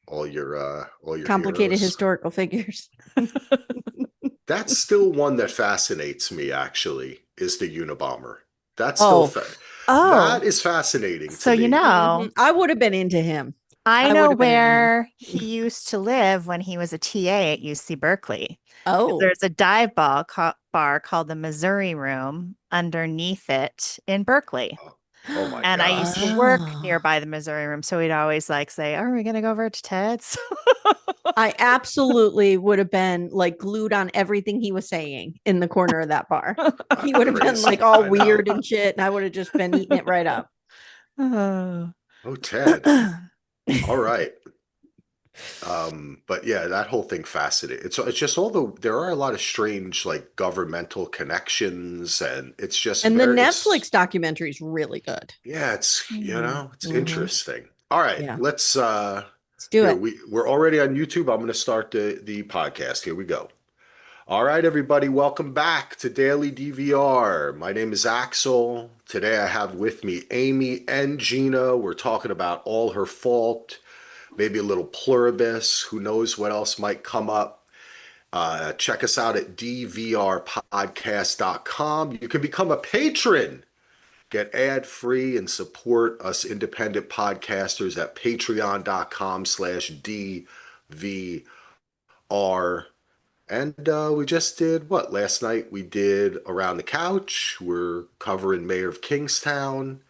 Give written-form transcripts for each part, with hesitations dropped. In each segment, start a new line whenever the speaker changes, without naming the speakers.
all your
Complicated
heroes.
historical figures.
That's still one that fascinates me, actually, is the Unabomber. That's still
Oh,
fa
Oh,
that is fascinating to
so
me.
I would have been into him.
I
I would
know
have been into him.
where he used to live when he was a TA at UC Berkeley. 'Cause
Oh,
there's a bar called the Missouri Room underneath it in Berkeley.
Oh, oh my
And I used to
gosh.
work
oh.
nearby the Missouri Room, so we'd always like say, "Are we gonna go over to Ted's?"
I absolutely would have been like glued on everything he was saying in the corner of that bar. He would have been like
Crazy.
all
I know.
weird and shit, and I would have just been eating it right up.
Oh.
Oh, Ted. All right. But yeah, that whole thing fascinating. It's just there are a lot of strange like governmental connections, and it's just
And the
very it's
Netflix documentary is really good.
yeah, it's
Hmm.
interesting. All right,
Yeah,
let's
let's do
here
it.
we're already on YouTube. I'm gonna start the podcast. Here we go. All right, everybody, welcome back to Daily DVR. My name is Axel. Today I have with me Amy and Gina. We're talking about All Her Fault, maybe a little Pluribus. Who knows what else might come up? Check us out at dvrpodcast.com. You can become a patron, get ad-free, and support us independent podcasters at patreon.com/dvr. And we just did what? Last night we did Around the Couch. We're covering Mayor of Kingstown.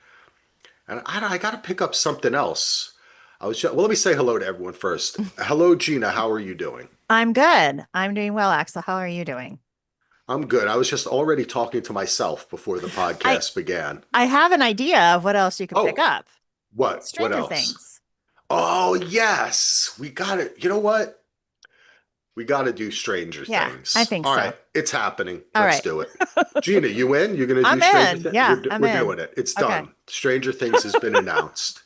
And I got to pick up something else. Well, let me say hello to everyone first. Hello, Gina. How are you doing?
I'm good. I'm doing well, Axel. How are you doing?
I'm good. I was just already talking to myself before the
I
podcast began.
I have an idea of what else you could pick
Oh,
up.
what? What
Stranger
else?
Things.
Oh, yes. We got it. You know what? We got to do Stranger
Yeah, I
Things.
think
All
so.
right, it's happening.
All
Let's
right.
do it. Gina, you in? You're going to do
I'm
Stranger
in.
Things?
Yeah, I'm
We're
in.
doing it. It's
Okay.
done. Stranger Things has been announced.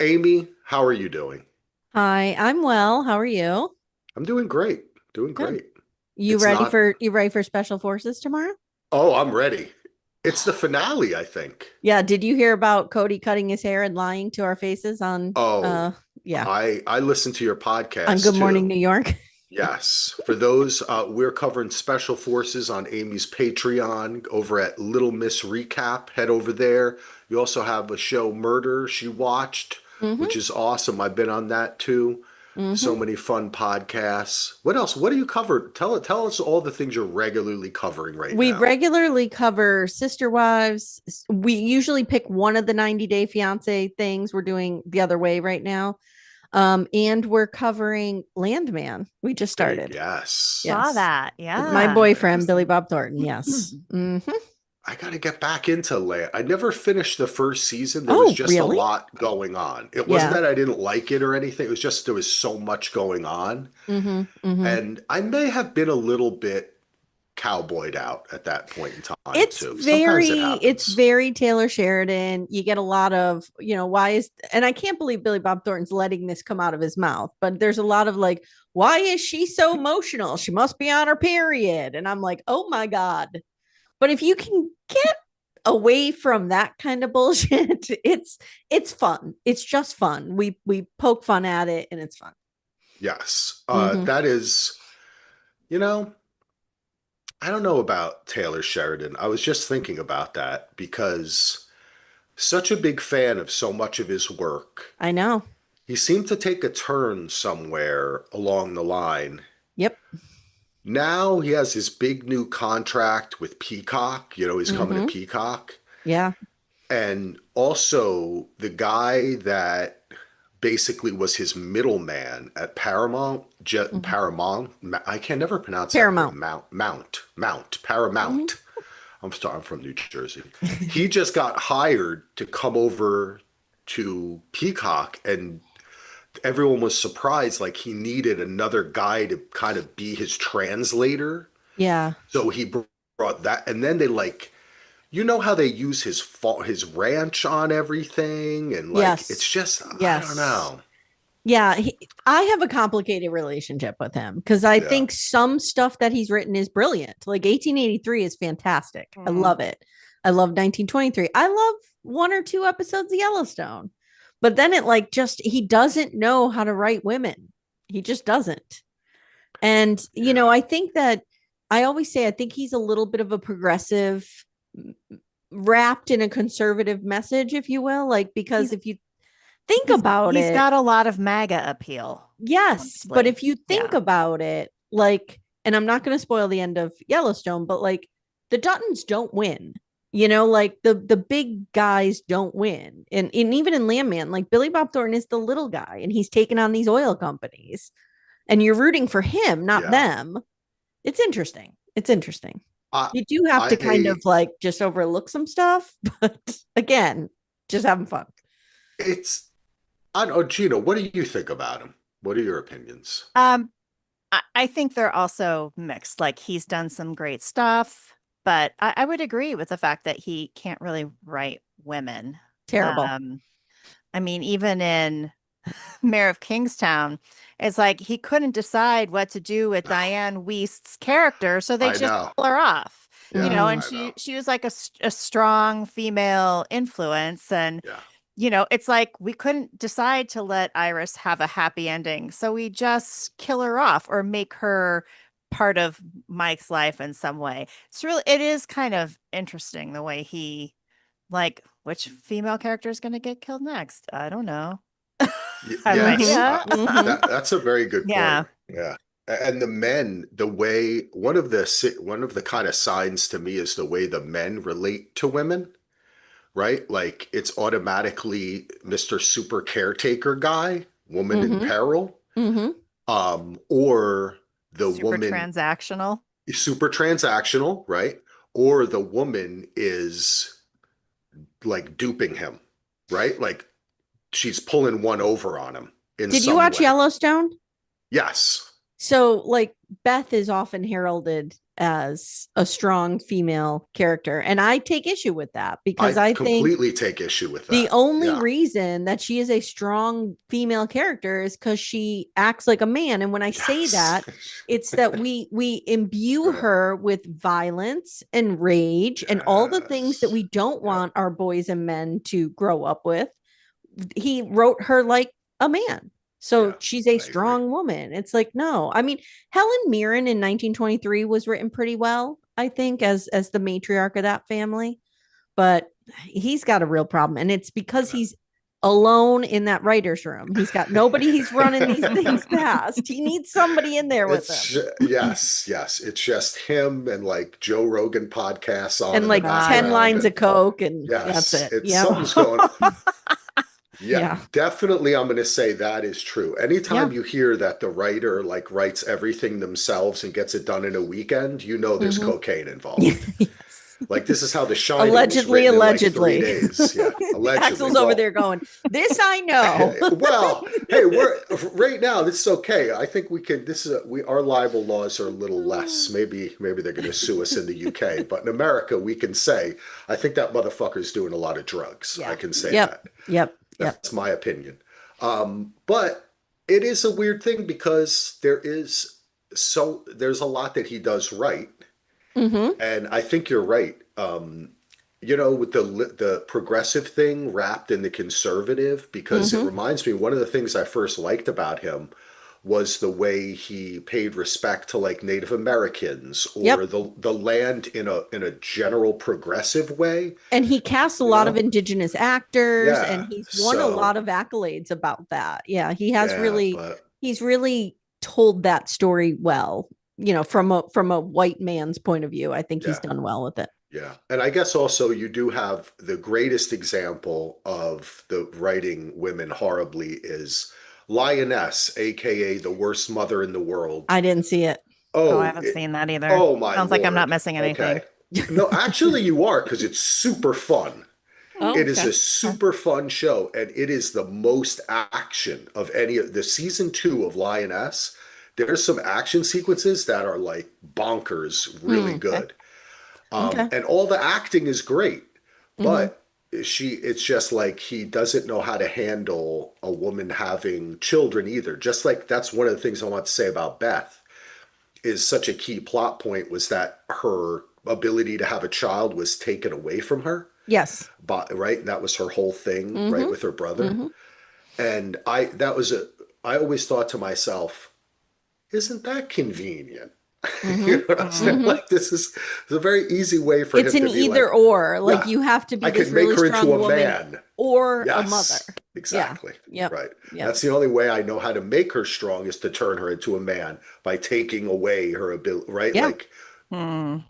Amy, how are you doing?
Hi, I'm well. How are you?
I'm doing great. Doing
Good.
great.
You
It's
ready
not,
for Special Forces tomorrow?
oh, I'm ready. It's the finale, I think.
Yeah, did you hear about Cody cutting his hair and lying to our faces on
Oh,
yeah,
I listened to your
on
podcast
Good Morning
too.
New York?
Yes. For those, we're covering Special Forces on Amy's Patreon over at Little Miss Recap. Head over there. You also have a show, Murder, she watched, which
Mm-hmm.
is awesome. I've been on that too. So
Mm-hmm.
many fun podcasts. What else? What do you cover? Tell us all the things you're regularly covering right
We
now.
regularly cover Sister Wives. We usually pick one of the 90 Day Fiance things. We're doing the other way right now. And we're covering Landman. We just started.
Yes.
Saw
Yes.
that.
With my
Yeah.
boyfriend, Billy
Interesting.
Bob Thornton. Yes. Hmm.
I got to get back into Land. I never finished the first season. There was
Oh,
just a
really?
lot going on. It wasn't
Yeah.
that I didn't like it or anything. It was just there was so much going on.
Hmm. Hmm.
And I may have been a little bit cowboyed out at that point in time
It's
too. Sometimes it
it's
happens.
very Taylor Sheridan. You get a lot of, why is, and I can't believe Billy Bob Thornton's letting this come out of his mouth, but there's a lot of like, why is she so emotional? She must be on her period. And I'm like, oh my God. But if you can get away from that kind of bullshit, it's fun. It's just fun. We poke fun at it and it's fun.
Yes.
Hmm.
That is, you know, I don't know about Taylor Sheridan. I was just thinking about that because such a big fan of so much of his work.
I know.
He seemed to take a turn somewhere along the line.
Yep.
Now he has his big new contract with Peacock. He's coming to
Hmm.
Peacock.
Yeah.
And also the guy that basically was his middleman at Paramount,
Hmm.
Paramount. I can never pronounce that correctly.
Paramount.
Paramount. I'm sorry, I'm from New Jersey. He just got hired to come over to Peacock, and everyone was surprised. Like he needed another guy to kind of be his translator.
Yeah.
So he brought that, and then they like how they use his ranch on everything, and like it's
Yes.
just I don't
Yes.
know.
Yeah, I have a complicated relationship with him because I
Yeah.
think some stuff that he's written is brilliant. Like 1883 is fantastic. I
Mhm.
love it. I love 1923. I love one or two episodes of Yellowstone. But then it like just he doesn't know how to write women. He just doesn't. And
Yeah.
I think that I always say I think he's a little bit of a progressive wrapped in a conservative message, if you will, like because
He's
if you think
he's
about
he's
it,
got a lot of MAGA appeal.
yes, but
Honestly.
if you think
Yeah.
about it, like, and I'm not going to spoil the end of Yellowstone, but like the Duttons don't win. Like the big guys don't win. And even in Landman, like Billy Bob Thornton is the little guy and he's taken on these oil companies and you're rooting for him, not
Yeah.
them. It's interesting. It's interesting.
I
You do have to kind of
I
like just overlook some stuff, but again, just having fun.
it's I don't know, Gina, what do you think about him? What are your opinions?
Um, I think they're also mixed. Like he's done some great stuff, but I would agree with the fact that he can't really write women.
Terrible.
Um, I mean, even in Mayor of Kingstown, it's like he couldn't decide what to do with Diane Weist's character, so they
I
just
know.
kill her off.
Yeah,
And
I know.
she was like a strong female influence, and
Yeah.
it's like we couldn't decide to let Iris have a happy ending, so we just kill her off or make her part of Mike's life in some way. It is kind of interesting the way he like which female character is going to get killed next. I don't know. I have no
Mm-hmm.
Yes,
idea.
Mm-hmm.
that's a very good point.
Yeah.
Yeah. And the men, the way one of the kind of signs to me is the way the men relate to women, right? Like it's automatically Mr. Super Caretaker guy, woman in
Mm-hmm.
peril,
Mm-hmm.
or the
Super
woman
transactional.
super transactional, right? Or the woman is like duping him, right? Like she's pulling one over on him in
Did you
some
watch
way.
Yellowstone?
Yes,
So, like, Beth is often heralded as a strong female character. And I take issue with that
I
because I think
completely take issue with
the
that.
only
Yeah.
reason that she is a strong female character is because she acts like a man. And when I say
Yes.
that, it's that we imbue her with violence and rage and all the things that
Yes.
we don't
Yeah.
want our boys and men to grow up with. He wrote her like a man. So
Yeah.
she's a
I agree.
strong woman. It's like, no. I mean, Helen Mirren in 1923 was written pretty well, I think, as the matriarch of that family. But he's got a real problem. And it's because he's alone in that writer's room. He's got nobody he's running these things past. He needs somebody in there with him.
Yes, yes. It's just him and like Joe Rogan podcasts on
And
in the
like 10
background.
lines of
And
coke, and that's
yes,
it.
it's
Yep.
something's going on. Yeah,
Yeah.
definitely. I'm going to say that is true.
Yeah.
Anytime you hear that the writer like writes everything themselves and gets it done in a weekend, you know there's
Mm-hmm.
cocaine involved.
Yes.
Like this is how The Shining was
Allegedly,
written in like three
allegedly.
days. Yeah, allegedly.
Axel's over
Well,
there going, "This I know."
well, hey, we're right now. This is okay. I think we can. This is our libel laws are a little less. Maybe they're going to sue us in the UK, but in America, we can say I think that motherfucker's doing a lot of drugs. I
Yeah.
can say
Yep.
that.
Yep. Yep.
That's my opinion. But it is a weird thing because there's a lot that he does right,
Mm-hmm.
and I think you're right. With the progressive thing wrapped in the conservative, because it
Mm-hmm.
reminds me one of the things I first liked about him was the way he paid respect to like Native Americans or
Yep.
the land in a general progressive way,
And he cast a
you
lot of
know?
indigenous actors, and
Yeah.
he's won a lot
So
of accolades about that. Yeah, he has
yeah,
really,
but
he's really told that story well. From a white man's point of view, I think he's
yeah.
done well with it.
Yeah. And I guess also you do have the greatest example of the writing women horribly is Lioness, aka the worst mother in the world.
I didn't see it.
Oh, I
Oh,
haven't seen that either.
oh my
Sounds like I'm not
Lord.
missing anything.
Okay. No, actually you are because it's super fun.
Oh,
It is
okay.
a super fun show, and it is the most action of any of the season two of Lioness. There's some action sequences that are like bonkers, really
Okay.
good.
Okay.
And all the acting is great,
Mm-hmm.
but it's just like he doesn't know how to handle a woman having children either. Just like that's one of the things I want to say about Beth is such a key plot point was that her ability to have a child was taken away from her.
Yes.
But right, and that was her whole thing, right,
Mm-hmm.
with her brother.
Mm-hmm.
And I always thought to myself, isn't that convenient? You
Mm-hmm.
know what I'm saying?
Mm.
Mm-hmm.
Like this is a very easy way for
It's
him
an
to be like,
either or. Like
yeah,
you have to
I
be
could
this
make
really
her into
strong
a
woman
man.
or a mother.
Yes,
Yeah.
exactly.
Yep.
Right.
Yep.
That's the only way I know how to make her strong is to turn her into a man by taking away her ability, right?
Yeah.
Mm.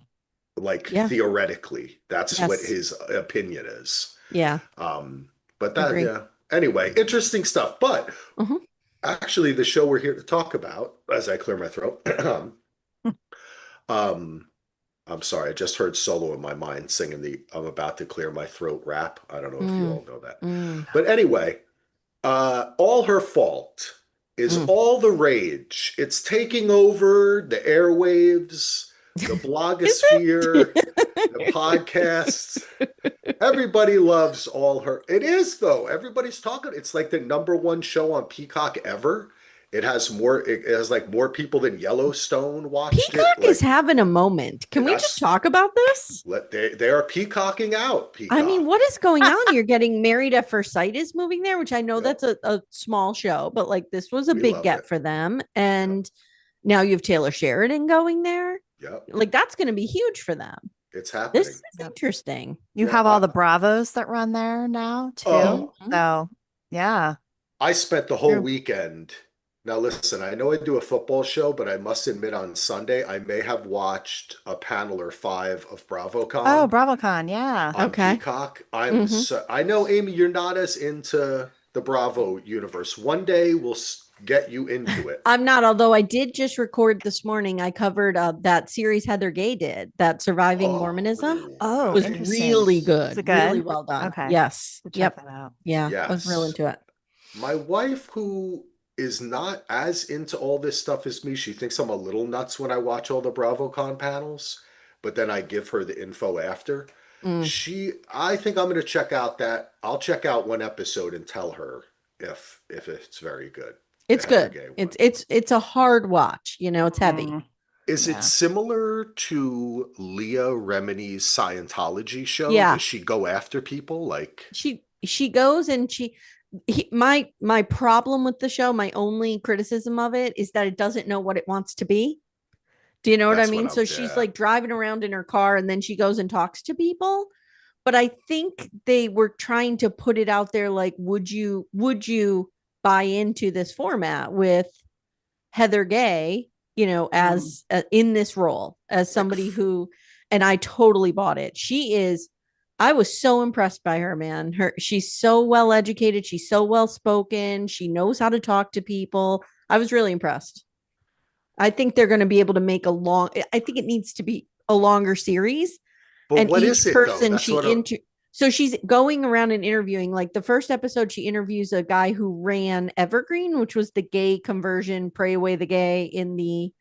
Like
Yeah.
theoretically, that's what
Yes.
his opinion is.
Yeah.
But that,
Agree.
yeah. Anyway, interesting stuff. But
Mm-hmm.
actually, the show we're here to talk about, as I clear my throat, um, I'm sorry, I just heard solo in my mind singing the I'm about to clear my throat rap. I don't know if you
Mm.
all know that.
Mm.
But anyway, All Her Fault is
Mm.
all the rage. It's taking over the airwaves, the
Is
blogosphere, the
it?
podcasts. Everybody loves All Her. It is though. Everybody's talking. It's like the number one show on Peacock ever. It has more. It has like more people than Yellowstone watched it.
Peacock is
Like
having a moment. Can we just
that's
talk about this?
they are peacocking out.
I mean, what
Peacock.
is going on? You're getting Married at First Sight is moving there, which I know
Yep,
that's a small show, but like this was a
we
big
love
get
it.
for them.
Yep,
And now you have Taylor Sheridan going there.
yep.
Like that's going to be huge for them.
It's
This
happening.
is
Yep.
interesting.
You
Yeah.
have all the Bravos that run there now too.
Oh,
Mhm.
So yeah.
I spent the whole
True.
weekend. Now, listen, I know I do a football show, but I must admit on Sunday, I may have watched a panel or five of
Oh,
BravoCon
BravoCon, yeah.
on
Okay.
Peacock.
Hmm.
I know, Amy, you're not as into the Bravo universe. One day we'll get you into it.
I'm not, although I did just record this morning. I covered that series Heather Gay did, that Surviving Mormonism.
Oh,
Oh,
Was
interesting.
really
yes.
Is
good,
it
really
good?
well done.
Okay.
Yes.
To check
Yep.
that out.
Yeah. I was real
Yes.
into it.
My wife, who is not as into all this stuff as me, she thinks I'm a little nuts when I watch all the BravoCon panels, but then I give her the info after.
Mm.
I think I'm going to check out that. I'll check out one episode and tell her if it's very good. The
It's
Heather
good.
Gay one.
It's a hard watch. It's heavy.
Mm,
Is it
yeah.
similar to Leah Remini's Scientology show?
Yeah.
Does she go after people like?
She goes and my problem with the show, my only criticism of it is that it doesn't know what it wants to be. Do you know what I
That's what
mean?
I'm.
So she's
Yeah.
like driving around in her car and then she goes and talks to people. But I think they were trying to put it out there like, would you buy into this format with Heather Gay,
Mm.
as in this role as
Like,
somebody who, and I totally bought it. I was so impressed by her, man. She's so well educated. She's so well spoken. She knows how to talk to people. I was really impressed. I think they're going to be able to make I think it needs to be a longer series,
but
and
what is
each
it though?
person
That's what.
so she's going around and interviewing. Like the first episode, she interviews a guy who ran Evergreen, which was the gay conversion, pray away the gay in the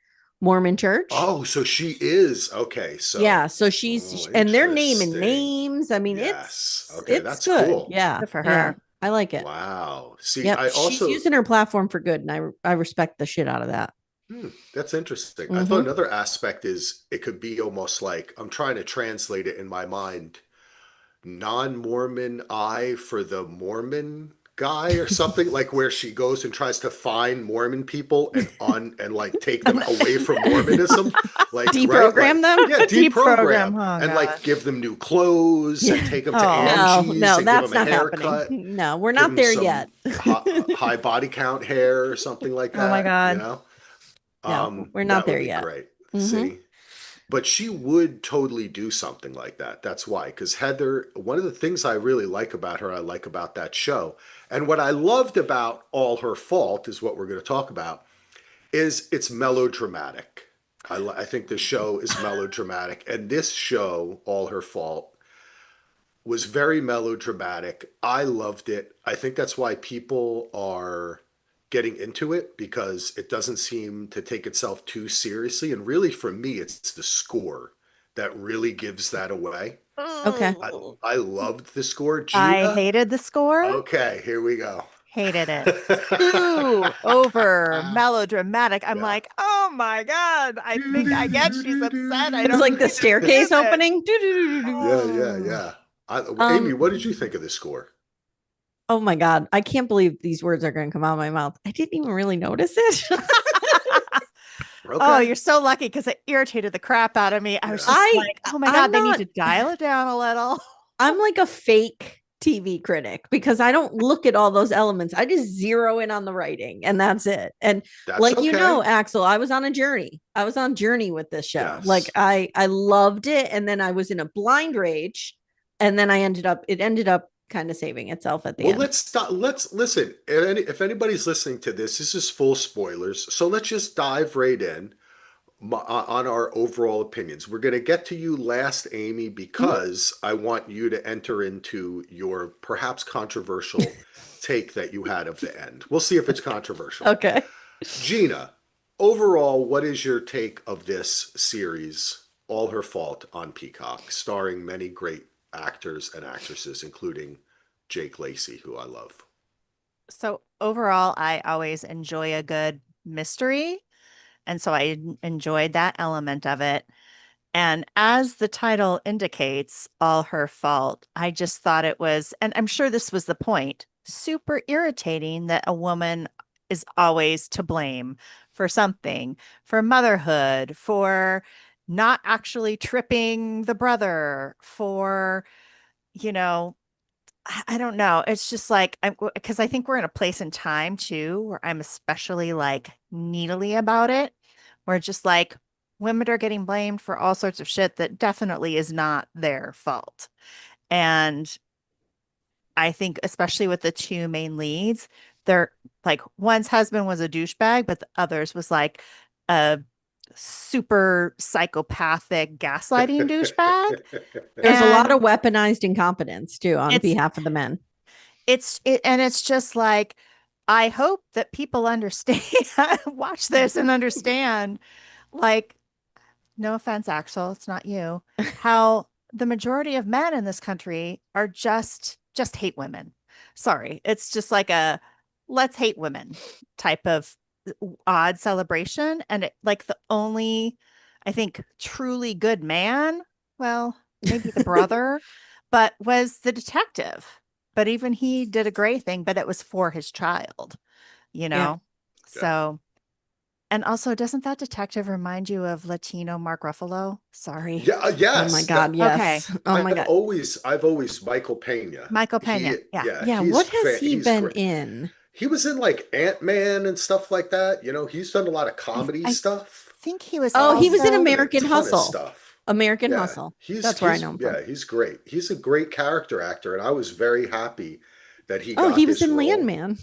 Mormon church.
Oh, so she is okay. So,
Yeah, so
oh,
and they're naming
interesting.
names. I mean,
Yes. Okay,
it's
that's
good.
cool.
Yeah,
Good for
yeah,
her.
I like it.
Wow. See,
Yep,
I
she's
also,
using her platform for good, and I respect the shit out of that.
that's interesting. I thought
Hmm.
another aspect is it could be almost like I'm trying to translate it in my mind non-Mormon eye for the Mormon guy or something like where she goes and tries to find Mormon people and like take them away from Mormonism, like right, like
Deprogram them?
yeah,
Deprogram.
deprogram
Oh
and like
gosh.
give them new clothes and
Yeah.
take them to
Oh.
No,
Angie's
no,
and give
that's
them a
not happening.
haircut,
No, we're
give
not
them
there
some
yet.
high body count hair or something like
Oh my
that, you
God.
know.
No, we're not
That would
there
be
yet.
great.
Hmm.
See, but she would totally do something like that. That's why, because Heather, one of the things I really like about her, I like about that show, and what I loved about All Her Fault is what we're going to talk about, is it's melodramatic. I think the show is melodramatic, and this show, All Her Fault, was very melodramatic. I loved it. I think that's why people are getting into it because it doesn't seem to take itself too seriously. And really, for me, it's the score that really gives that away.
Okay.
I,
Oh.
I loved the score.
I
Gina,
hated the score.
okay, here we go.
Hated it. Too over melodramatic. I'm
Yeah.
like, oh my God. I think I get she's upset. I
It's
don't
like the
need to believe
staircase
it.
opening.
Yeah, yeah,
Oh.
yeah. Amy,
Um,
what did you think of the score?
oh my God. I can't believe these words are going to come out of my mouth. I didn't even really notice it.
Oh,
Okay.
you're so lucky because it irritated the crap out of me. I was
Yeah.
just like, oh my
I'm
God, they need
not,
to dial it down a little.
I'm like a fake TV critic because I don't look at all those elements. I just zero in on the writing and that's it. And
That's
like
okay.
Axel, I was on a journey. I was on journey with this show. Like
Yes.
I loved it and then I was in a blind rage and then it ended up kind of saving itself at the
Well,
end.
let's listen. If anybody's listening to this, this is full spoilers. So let's just dive right in on our overall opinions. We're going to get to you last, Amy,
Mhm.
because I want you to enter into your perhaps controversial take that you had of the end. We'll see if it's controversial.
Okay.
Gina, overall, what is your take of this series, All Her Fault on Peacock, starring many great actors and actresses, including Jake Lacey, who I love?
So overall, I always enjoy a good mystery. And so I enjoyed that element of it. And as the title indicates, all her fault, I just thought it was, and I'm sure this was the point, super irritating that a woman is always to blame for something, for motherhood, for not actually tripping the brother, for, you know, I don't know. It's just like, because I think we're in a place in time too where I'm especially like needly about it, where just like women are getting blamed for all sorts of shit that definitely is not their fault. And I think, especially with the two main leads, they're like one's husband was a douchebag, but the others was like a super psychopathic gaslighting douchebag.
There's a lot
And
of weaponized incompetence too on
it's
behalf of the men.
and it's just like I hope that people understand watch this and understand like no offense Axel, it's not you, how the majority of men in this country are just hate women. Sorry, it's just like a let's hate women type of odd celebration and like the only I think truly good man, well, maybe the brother, but was the detective. But even he did a great thing, but it was for his child, you
Yeah.
know?
Yeah.
So, and also, doesn't that detective remind you of Latino Mark Ruffalo? Sorry.
Yeah,
Oh my
yes.
God.
Okay.
Yes. Oh my God.
I've always Michael Pena.
Michael
He,
Pena. Yeah.
yeah,
Yeah. What has he
he's
been
great.
in?
He was in like Ant-Man and stuff like that. He's done a lot of
I,
comedy
I
stuff.
think he was
Oh, he was in
He's
also,
been in a
American
ton of
Hustle.
stuff.
American
Yeah,
Hustle. That's where I know him from.
he's great. He's a great character actor, and I was very happy that he
Oh,
got
he was
this
in
role.
Landman.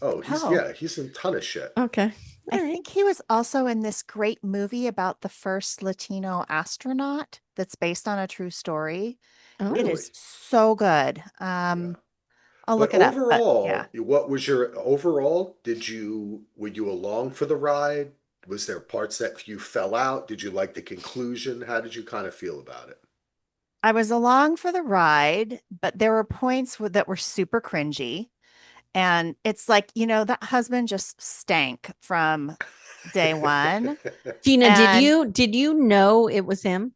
Oh,
oh,
he's in a ton of shit.
Okay.
I
All right.
think he was also in this great movie about the first Latino astronaut that's based on a true story. It
Oh.
Really?
is so good.
Yeah.
I'll
But
look it up, but yeah.
overall, what was your overall? Were you along for the ride? Was there parts that you fell out? Did you like the conclusion? How did you kind of feel about it?
I was along for the ride, but there were points that were super cringy. And it's like, that husband just stank from day one.
Gina,
And
did you know it was him?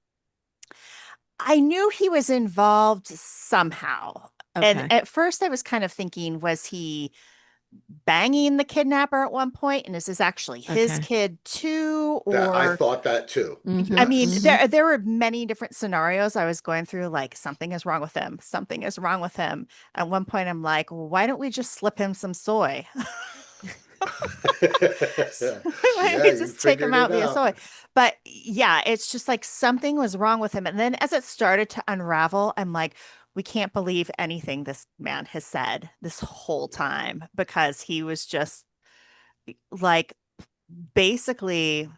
I knew he was involved somehow. And
Okay.
at first I was kind of thinking, was he banging the kidnapper at one point? And is this actually his
Okay.
kid too?
That I
Or
thought that too.
Mm-hmm.
I mean,
Yes.
Mm-hmm.
there were many different scenarios I was going through, like something is wrong with him, something is wrong with him. At one point, I'm like, why don't we just slip him some soy? Why don't
Yeah,
we
you
just take him
figured it
out via soy?
out.
But yeah, it's just like something was wrong with him. And then as it started to unravel, I'm like, we can't believe anything this man has said this whole time because he was just like basically,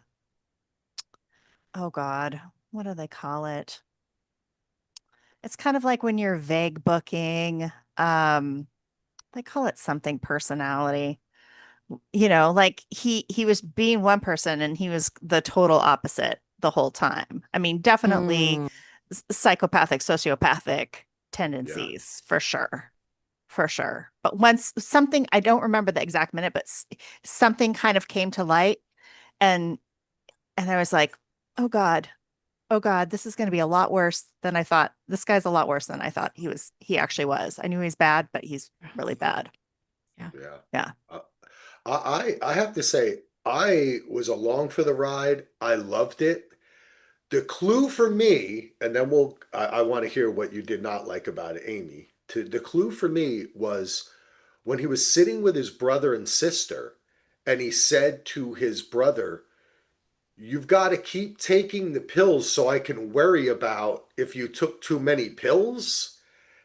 oh God, what do they call it? It's kind of like when you're vague booking. They call it something personality. Like he was being one person and he was the total opposite the whole time. I mean, definitely
Mm.
psychopathic, sociopathic
Yeah.
tendencies for sure. For sure. But once something, I don't remember the exact minute, but something kind of came to light and I was like, "Oh God. oh God, this is going to be a lot worse than I thought. This guy's a lot worse than I thought he actually was. I knew he was bad, but he's really bad.
Yeah.
Yeah.
Yeah.
Uh, I have to say, I was along for the ride. I loved it. The clue for me, and then I want to hear what you did not like about it, Amy. The clue for me was when he was sitting with his brother and sister, and he said to his brother, "You've got to keep taking the pills so I can worry about if you took too many pills."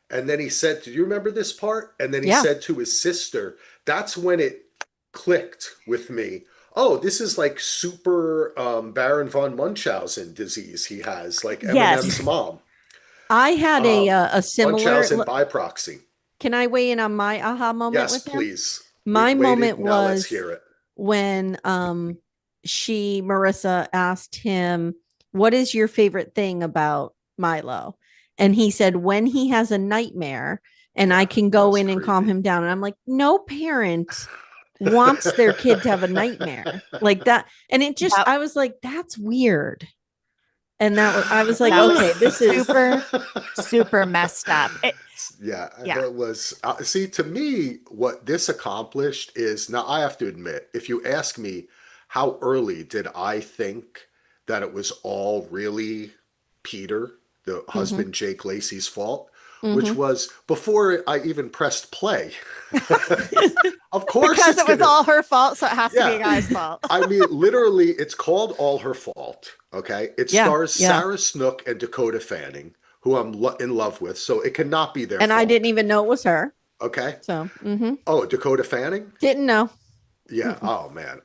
And then he said, "Do you remember this part?" And then he
Yeah.
said to his sister, that's when it clicked with me. Oh, this is like super Baron von Munchausen disease he has, like Eminem's
Yes.
mom.
I had a similar.
Munchausen by proxy.
Can I weigh in on my aha moment
Yes,
with him?
please.
My
We've waited.
moment
Now let's
was
hear it.
when Marissa asked him, "What is your favorite thing about Milo?" And he said, "When he has a nightmare and I
Yeah,
can
that
go
was
in and calm
creepy.
him down." And I'm like, no parent wants their kid to have a nightmare like that. And it just,
That
I was like, that's weird. And I was like,
that was
okay, this is
super messed up.
Yeah,
Yeah.
it was. See, to me, what this accomplished is now I have to admit, if you ask me how early did I think that it was all really Peter, the
mm-hmm,
husband Jake Lacey's fault, which
mm-hmm.
was before I even pressed play. Of course
Because
it's
it was
gonna,
all her fault, so it has to be a
yeah.
guy's fault.
I mean, literally, it's called All Her Fault. Okay. It
Yeah,
stars
yeah.
Sarah Snook and Dakota Fanning, who I'm in love with. So it cannot be their
And I didn't
fault.
even know it was her.
Okay.
So
Oh, Dakota Fanning?
didn't know.
Yeah.
Mm-mm.
Oh man.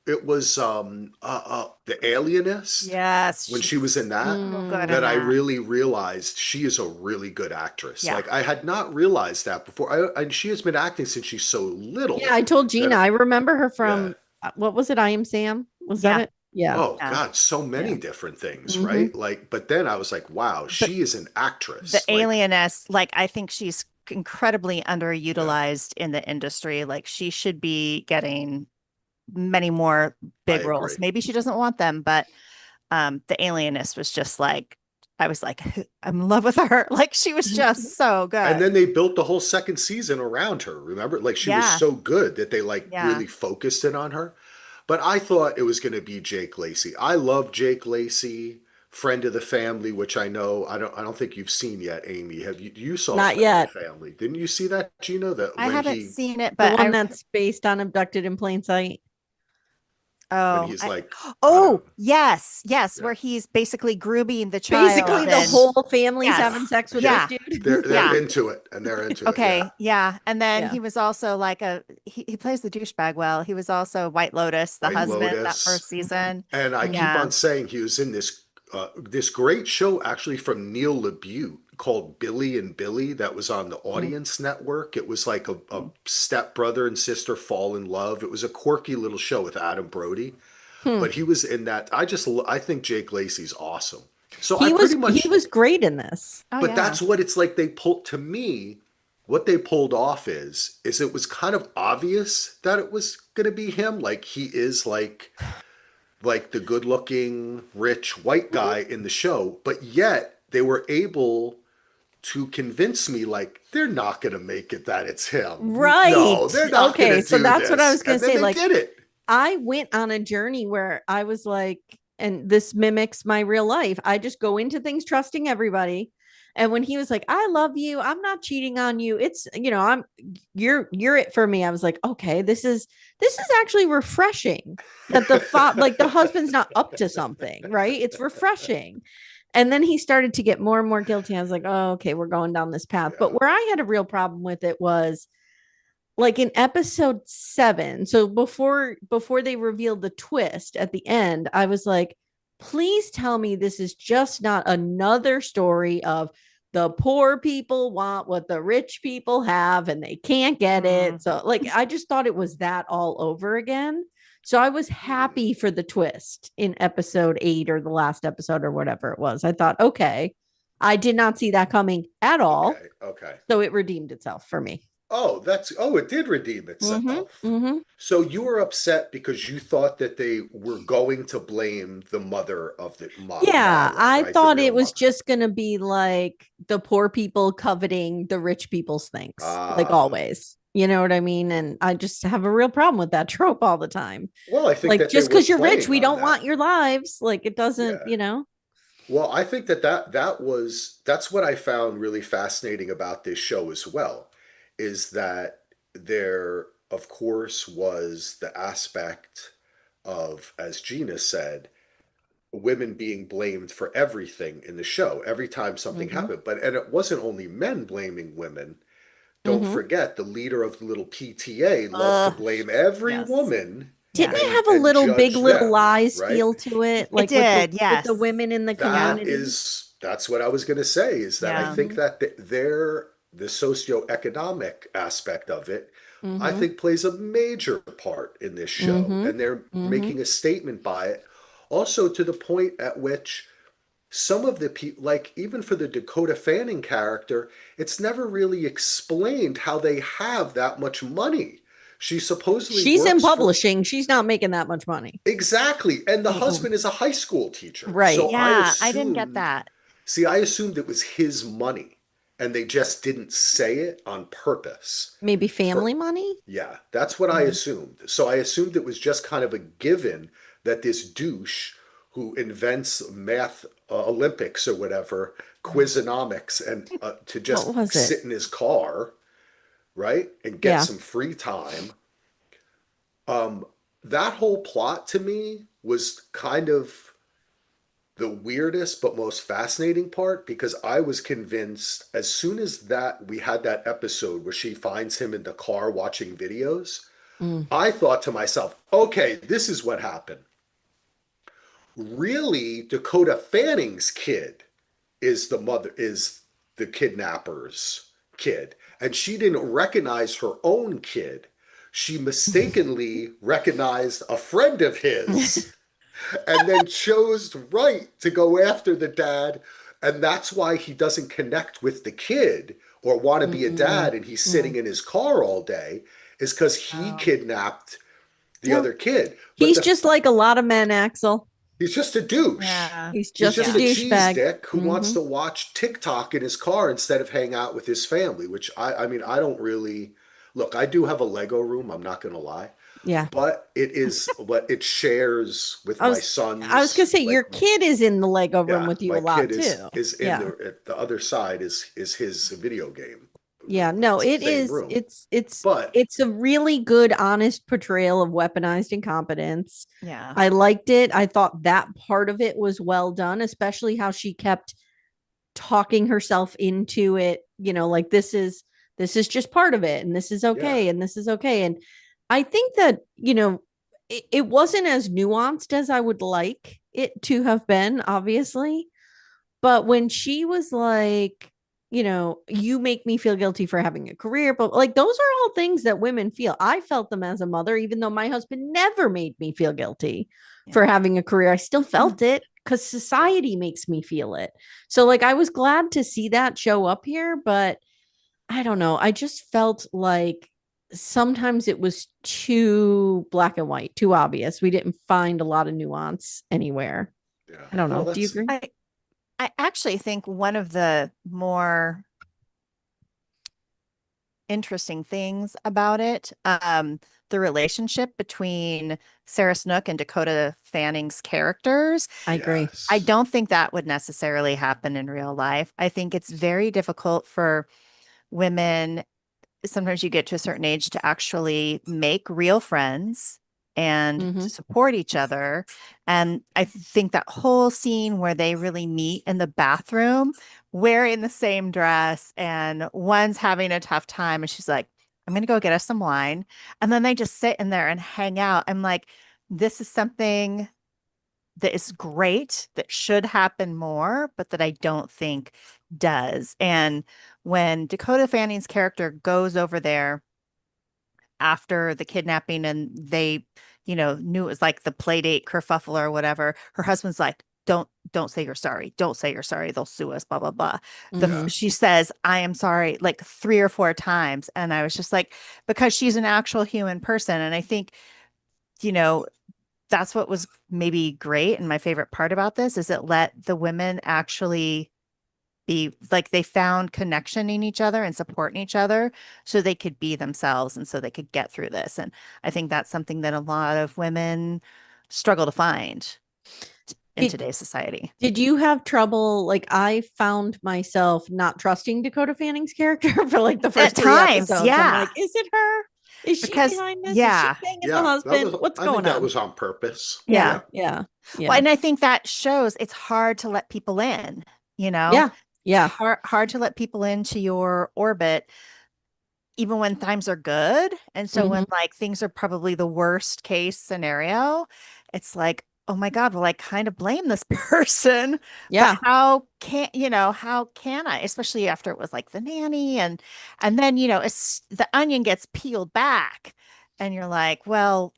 It was the Alienist
Yes,
when she was
she's
in that
so good
Mm.
in
that I
that.
really realized she is a really good actress.
Yeah.
Like I had not realized that before. And she has been acting since she's so
Yeah,
little
I told Gina,
that
I remember her
yeah.
from what was it? I Am Sam. Was that
Yeah.
it? Yeah.
Oh
Yeah.
God, so
Yeah.
many different things,
Mm-hmm.
right? Like, but then I was like, wow,
But
she is an
the
actress. Like,
alienist, like I think she's incredibly
yeah,
underutilized in the industry. Like she should be getting many more
I
big roles.
agree.
Maybe she doesn't want them, but the alienist was just like I was like I'm in love with her. Like she was just so
And
good.
then they built the whole second season around her. Remember? Like she was
Yeah.
so good that they like
Yeah.
really focused in on her. But I thought it was going to be Jake Lacey. I love Jake Lacey, friend of the family, which I don't think you've seen yet, Amy. Have you saw
Not
Friend of the
yet.
Family? Didn't you see that, Gina? That
I
when
haven't
he
seen it,
The
but
one that's based on Abducted in Plain Sight.
when
oh,
he's like, I
oh,
don't
yes, yes,
yeah.
where he's basically grooming the
Basically,
child
the
and
Yes.
whole family's having
yes.
sex with this
Yep.
Yeah.
dude.
They're
Yeah.
into it and they're into it. Yeah.
Okay, yeah. And then
Yeah.
he was also like he plays the douchebag well. He was also White Lotus, the
White
husband that first
Lotus.
season.
And I keep
Mm-hmm.
Yeah.
on saying he was in this great show actually from Neil LaBute called Billy and Billy that was on the Audience Network. It was like a step brother and sister fall in love. It was a quirky little show with Adam Brody,
Hmm.
but he was in that. I think Jake Lacey's awesome. So I
He
pretty
was he
much,
was great in this.
Oh
but
yeah.
that's what it's like they pulled to me. What they pulled off is it was kind of obvious that it was going to be him. Like he is like the good looking rich white
Mhm.
guy in the show, but yet they were able to convince me like they're not going to make it that it's him.
Right.
No, they're not going to
Okay. So
do
that's what I
this.
was gonna
And then
say.
they
Like,
did it.
I went on a journey where I was like, and this mimics my real life. I just go into things trusting everybody. And when he was like, "I love you. I'm not cheating on you. It's, you're it for me." I was like, "Okay, this is actually refreshing that like the husband's not up to something, right? It's refreshing." And then he started to get more and more guilty. I was like, "Oh, okay, we're going down this path." But
Yeah.
where I had a real problem with it was like in episode 7, so before they revealed the twist at the end, I was like, please tell me this is just not another story of the poor people want what the rich people have and they can't get it.
Mm.
So like I just thought it was that all over again. So I was happy for the twist in episode 8 or the last episode or whatever it was. I thought, okay, I did not see that coming at all.
Okay. Okay.
So it redeemed itself for me.
it did redeem
Mm-hmm.
itself.
Mm-hmm.
So you were upset because you thought that they were going to blame the mother of the
Yeah,
Marla,
I
right? The
thought
real
it was
mother.
just gonna be like the poor people coveting the rich people's things, like
Ah,
always. You know what I mean? And I just have a real problem with that trope all the time.
well, I think
Like,
that they
just
were
because you're rich,
playing
we
on
don't want
that.
your lives. Like, it doesn't,
Yeah.
you know?
Well, I think that's what I found really fascinating about this show as well, is that there, of course, was the aspect of, as Gina said, women being blamed for everything in the show every time something
Mm-hmm.
happened. But and it wasn't only men blaming women. Don't
Mm-hmm.
forget the leader of the little PTA loved to
Ugh,
blame every
yes.
woman
Didn't
Yeah.
it have a
and
little Big
judge
Little
them,
Lies
right?
feel to it?
It
Like
did.
with the
Yes.
women in the
That
community?
is that's what I was going to say, is that I
Yeah.
think
Mm-hmm.
that the socioeconomic aspect of it, I
Mm-hmm.
think, plays a major part in this show,
Mm-hmm.
and they're
Mm-hmm.
making a statement by it, also to the point at which some of the people, like even for the Dakota Fanning character, it's never really explained how they have that much money. She supposedly
She's in
works for.
publishing. She's not making that much money.
Exactly. And the
Mm-mm.
husband is a high school teacher.
Right.
So
Yeah. I didn't get that.
I assumed it was his money and they just didn't say it on purpose.
Maybe
For,
family money?
yeah, that's what I
Mm.
assumed. So I assumed it was just kind of a given that this douche who invents math Olympics or whatever, quizonomics, and to
What
just
was it?
sit in his car, right, and get
Yeah.
some free time. Um, that whole plot to me was kind of the weirdest but most fascinating part, because I was convinced as soon as that we had that episode where she finds him in the car watching videos,
Mm.
I thought to myself, okay, this is what happened. Really, Dakota Fanning's kid is the kidnapper's kid, and she didn't recognize her own kid. She mistakenly recognized a friend of his and then chose right to go after the dad. And that's why he doesn't connect with the kid or want to be a
Mm.
dad, and he's
Mm.
sitting in his car all day, is because he
Oh.
kidnapped the
Yeah.
other kid. But
He's just like a lot of men, Axel.
he's just a douche.
Yeah.
He's
He's
just a
just a
Yeah.
cheese
douchebag.
dick who wants
Mm-hmm.
to watch TikTok in his car instead of hang out with his family, which I mean, I don't really look. I do have a Lego room, I'm not going to lie,
Yeah.
but it is what it shares with
I
my
was I was
sons.
gonna say
Like,
your kid is in the Lego room
yeah,
with you
my
a lot
kid
too.
is in
Yeah.
the other side is his video game
Yeah.
room.
No,
It's the
it
same
is
room,
it's
but
it's a really good, honest portrayal of weaponized incompetence.
Yeah.
I liked it. I thought that part of it was well done, especially how she kept talking herself into it, like this is just part of it and this is
yeah,
okay and this is okay. And I think that, it wasn't as nuanced as I would like it to have been, obviously. But when she was like, you make me feel guilty for having a career, but like those are all things that women feel. I felt them as a mother, even though my husband never made me feel guilty for
Yeah.
having a career. I still felt it because society makes me feel it. So, like, I was glad to see that show up here, but I don't know. I just felt like sometimes it was too black and white, too obvious. We didn't find a lot of nuance anywhere.
yeah.
I don't
Well,
know. Do you
that's
agree?
I actually think one of the more interesting things about it, the relationship between Sarah Snook and Dakota Fanning's characters.
I agree.
I
yes,
don't think that would necessarily happen in real life. I think it's very difficult for women. Sometimes you get to a certain age to actually make real friends and
Mm-hmm.
support each other. And I think that whole scene where they really meet in the bathroom, wearing the same dress, and one's having a tough time, and she's like, I'm going to go get us some wine. And then they just sit in there and hang out. I'm like, this is something that is great, that should happen more, but that I don't think does. And when Dakota Fanning's character goes over there after the kidnapping and they, knew it was like the play date kerfuffle or whatever, her husband's like, don't say you're sorry. Don't say you're sorry. They'll sue us, blah, blah, blah.
Mhm.
She says, I am sorry, like 3 or 4 times. And I was just like, because she's an actual human person. And I think, you know, that's what was maybe great. And my favorite part about this is it let the women actually be like, they found connection in each other and support in each other so they could be themselves and so they could get through this. And I think that's something that a lot of women struggle to find in
Did,
today's society.
did you have trouble? Like, I found myself not trusting Dakota Fanning's character for like the first
At
three
times,
episodes. I'm
yeah.
like, is it her? Is she
Because,
behind this? Is she
yeah.
banging the
Yeah, that
husband?
was.
What's
I think
going
that
on?
was on purpose.
Yeah.
Yeah.
Well, and I think that shows it's hard to let people in, you know?
Yeah.
It's
Yeah.
hard to let people into your orbit even when times are good. And so when
Mhm.
like things are probably the worst case scenario, it's like, oh my God, well, I kind of blame this person, but
Yeah.
how can I, especially after it was like the nanny and then, it's the onion gets peeled back and you're like, well,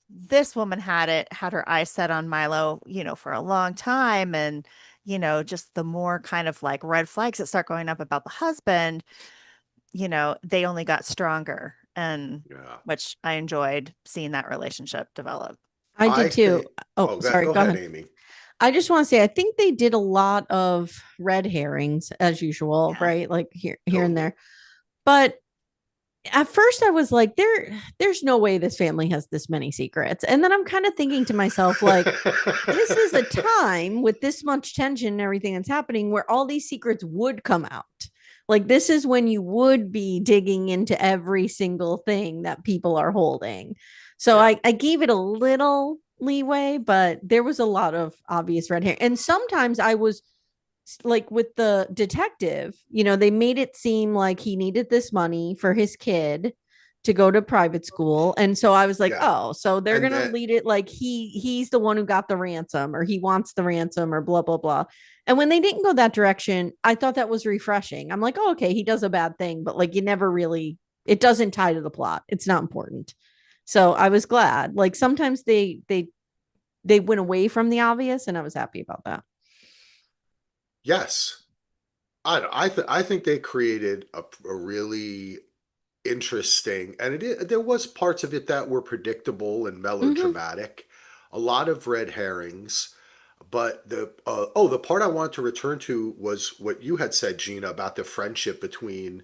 this woman had her eyes set on Milo, for a long time. And, just the more kind of like red flags that start going up about the husband, they only got stronger, and
Yeah,
which I enjoyed seeing that relationship develop.
I
I
did too.
think.
Oh,
Oh,
sorry.
go
Go
ahead,
ahead.
Amy.
I just want to say, I think they did a lot of red herrings as usual,
Yeah.
right? Like here and
Totally.
there. But at first I was like, there's no way this family has this many secrets. And then I'm kind of thinking to myself, like, this is a time with this much tension and everything that's happening where all these secrets would come out. Like, this is when you would be digging into every single thing that people are holding. So
Yeah.
I gave it a little leeway, but there was a lot of obvious red hair. And sometimes I was like with the detective, they made it seem like he needed this money for his kid to go to private school. And so I was like,
Yeah.
oh, so they're
And
gonna
then
lead it like he's the one who got the ransom or he wants the ransom or blah blah blah. And when they didn't go that direction, I thought that was refreshing. I'm like, oh, okay, he does a bad thing, but like you never really, it doesn't tie to the plot. It's not important. So I was glad. Like sometimes they went away from the obvious, and I was happy about that.
yes, I think they created a really interesting, and there was parts of it that were predictable and
Mm-hmm.
melodramatic, a lot of red herrings. But the part I wanted to return to was what you had said, Gina, about the friendship between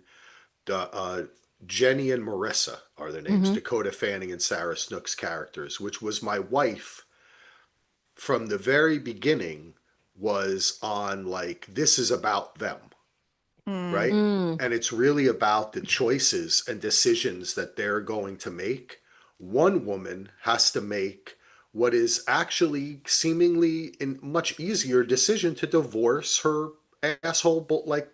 Jenny and Marissa are their names,
Mm-hmm.
Dakota Fanning and Sarah Snook's characters, which was my wife from the very beginning was on like this is about them,
Mm,
right?
Mm.
And it's really about the choices and decisions that they're going to make. One woman has to make what is actually seemingly a much easier decision to divorce her asshole, like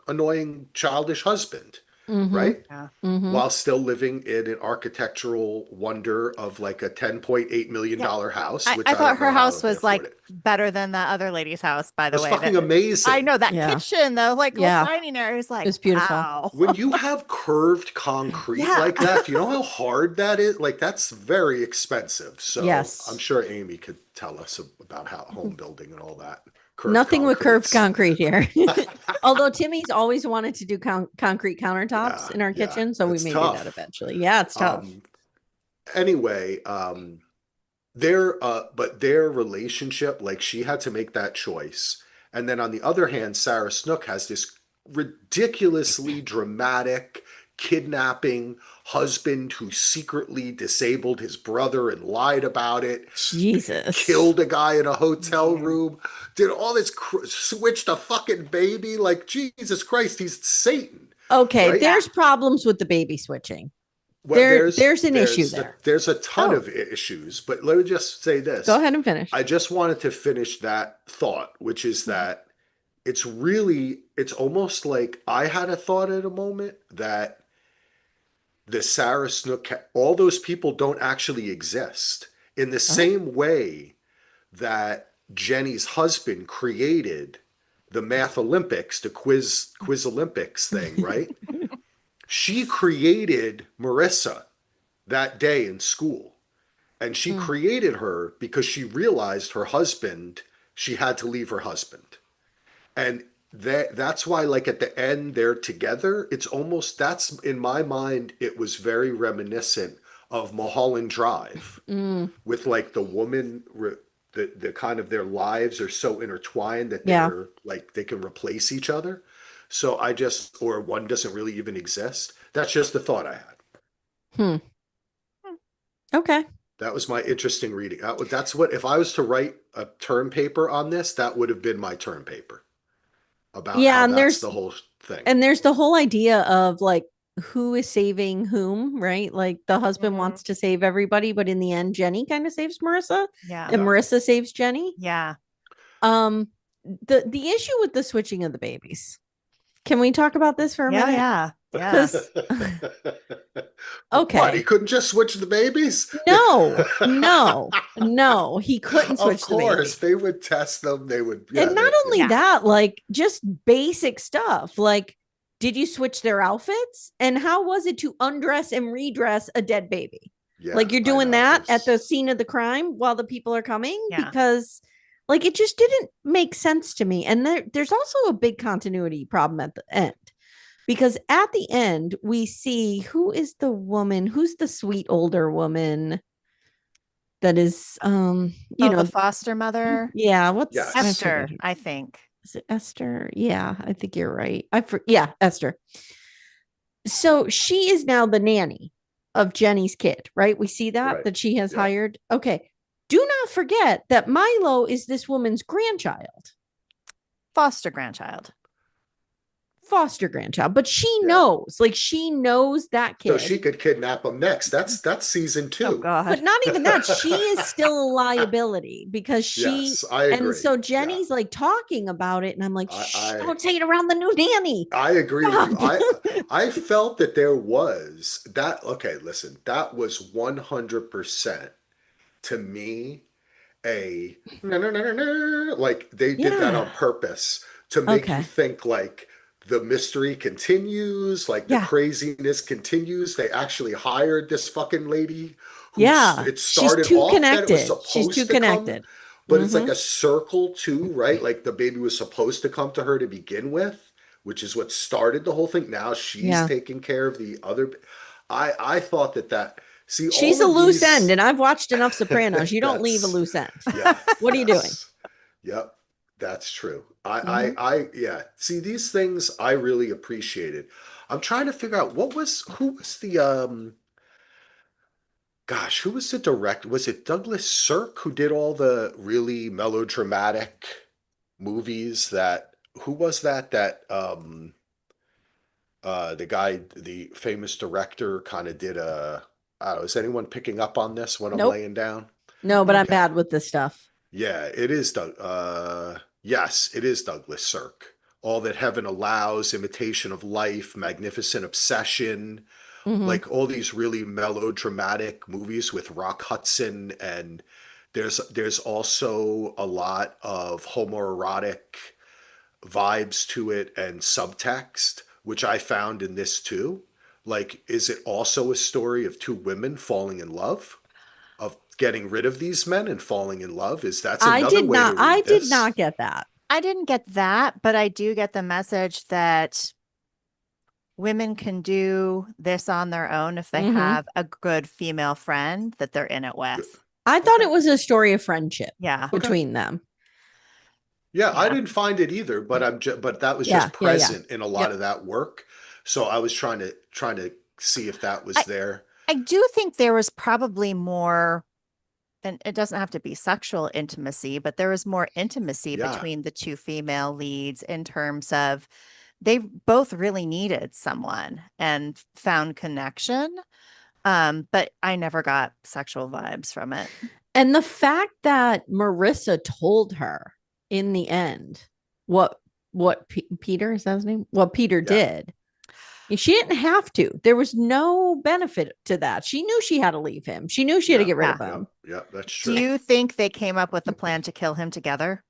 annoying, childish husband,
Mm-hmm.
right?
yeah.
Mm-hmm.
While still living in an architectural wonder of like a $10.8 million
Yeah.
house,
I
which I
thought
don't
her
know how
house
they
was
afford
like
it.
better than the other lady's house, by
It
the
was
way.
fucking
I
amazing.
know that
Yeah.
kitchen, though, like whole
Yeah.
dining area is
It
like,
was beautiful.
wow.
When you have curved concrete
Yeah.
like that, do you know how hard that is? Like that's very expensive. So I'm
Yes.
sure Amy could tell us about how home building and all that. Curved
Nothing with curved
concretes.
concrete here. Although Timmy's always wanted to do concrete countertops
Yeah,
in our
yeah,
kitchen, so we
it's
may do that
tough.
eventually. Yeah, it's tough.
Um, anyway, their relationship, like she had to make that choice. And then on the other hand, Sarah Snook has this ridiculously dramatic kidnapping husband who secretly disabled his brother and lied about it,
Jesus.
killed a guy in a hotel
Mm.
room, did all this, switched a fucking baby. Like, Jesus Christ, he's Satan,
Okay,
right?
Yeah.
there's problems with the baby switching.
Well,
There's an issue there.
there's a ton
Oh,
of issues, but let me just say
go
this.
ahead and finish.
I just wanted to finish that thought, which is
Mhm.
that it's almost like I had a thought at a moment that the Sarah Snook, all those people don't actually exist in the
Oh.
same way that Jenny's husband created the Math Olympics, the quiz Olympics thing, right? She created Marissa that day in school. And she
Mm.
created her because she realized her husband she had to leave her husband. And that's why, like, at the end they're together. It's almost, that's in my mind, it was very reminiscent of Mulholland Drive,
Mm,
with like the woman, the kind of, their lives are so intertwined that
yeah.
they're like they can replace each other. So I just, or one doesn't really even exist. That's just the thought I had.
Hmm. Okay.
That was my interesting reading. That's what, if I was to write a term paper on this, that would have been my term paper about
Yeah,
how that's the whole thing.
and there's the whole idea of like who is saving whom, right? Like the husband
Mhm.
wants to save everybody, but in the end, Jenny kind of saves Marissa,
Yeah.
and
Yeah.
Marissa saves Jenny.
Yeah.
Um, the issue with the switching of the babies. Can we talk about this for a
Yeah.
minute?
Yeah. Yeah.
Because
What? He
okay,
couldn't just switch the babies?
no, he couldn't
Of
switch the
course,
baby.
they would test them. They would, yeah,
And not only
Yeah.
that, like just basic stuff. Like, did you switch their outfits? And how was it to undress and redress a dead baby?
yeah.
Like you're
I
doing
know,
that
it
at the
was-
scene of the crime while the people are coming?
Yeah.
Because like it just didn't make sense to me. And there's also a big continuity problem at the end. Because at the end, we see who is the woman, who's the sweet older woman that is
The foster mother.
yeah, what's
Yes.
I
Esther,
forget.
I think.
Is it Esther? Yeah, I think you're right. Yeah, Esther. So she is now the nanny of Jenny's kid, right? We see that
Right.
that she has
Yeah.
hired. Okay. Do not forget that Milo is this woman's grandchild,
Foster grandchild.
foster grandchild, but she
Yeah.
knows, like she knows that
So
kid.
she could kidnap him next. That's season 2.
Oh God.
But not even that. She is still a liability because she.
Yes, I agree.
And so
Yeah.
Jenny's like talking about it, and I'm like, shh,
I
don't say it around the new nanny.
I agree with you.
Stop.
I felt that there was that. Okay, listen, that was 100% to me a no, no, no, no, no. Like they did that on
Yeah.
purpose to make you
Okay.
think like the mystery continues, like the
Yeah.
craziness continues. They actually hired this fucking lady who
Yeah.
it
She's
started
too
off that it was
connected. She's too
supposed to come,
connected.
but it's like
Mhm.
a circle too, right? Like the baby was supposed to come to her to begin with, which is what started the whole thing. Now she's
Yeah.
taking care of the other. I thought that see
She's
all
a
of
loose
these.
end, and I've watched enough Sopranos. You don't leave a
That's
loose end.
yeah.
What are you doing?
Yes. Yep. That's true.
Mhm.
Yeah. See, these things I really appreciated. I'm trying to figure out who was the gosh, who was the director? Was it Douglas Sirk who did all the really melodramatic movies that, who was that the guy, the famous director kind of did a, I don't know, is anyone picking up on this when I'm
Nope.
laying down?
No, but I'm
Okay.
bad with this stuff.
Yeah, it is yes, it is Douglas Sirk. All That Heaven Allows, Imitation of Life, Magnificent Obsession,
Mhm.
like all these really melodramatic movies with Rock Hudson, and there's also a lot of homoerotic vibes to it and subtext, which I found in this too. Like, is it also a story of two women falling in love? Of getting rid of these men and falling in love? That's another way to
I
read
did
this.
not get that.
I didn't get that, but I do get the message that women can do this on their own if they
Mhm.
have a good female friend that they're in it with.
I thought
Okay.
it was a story of friendship
Yeah.
between them.
Yeah, I
Yeah.
didn't find it either, but but that was
Yeah,
just
yeah, yeah.
present in a lot
Yep.
of that work. So I was trying to see if that was there.
I do think there was probably more, and it doesn't have to be sexual intimacy, but there was more intimacy
Yeah.
between the two female leads in terms of they both really needed someone and found connection. But I never got sexual vibes from it.
And the fact that Marissa told her in the end what Peter, is that his name? What Peter
Yeah.
did. She didn't have to. There was no benefit to that. She knew she had to leave him. She knew she had to get rid of him.
Yeah, that's
Do
true.
you think they came up with a plan to kill him together?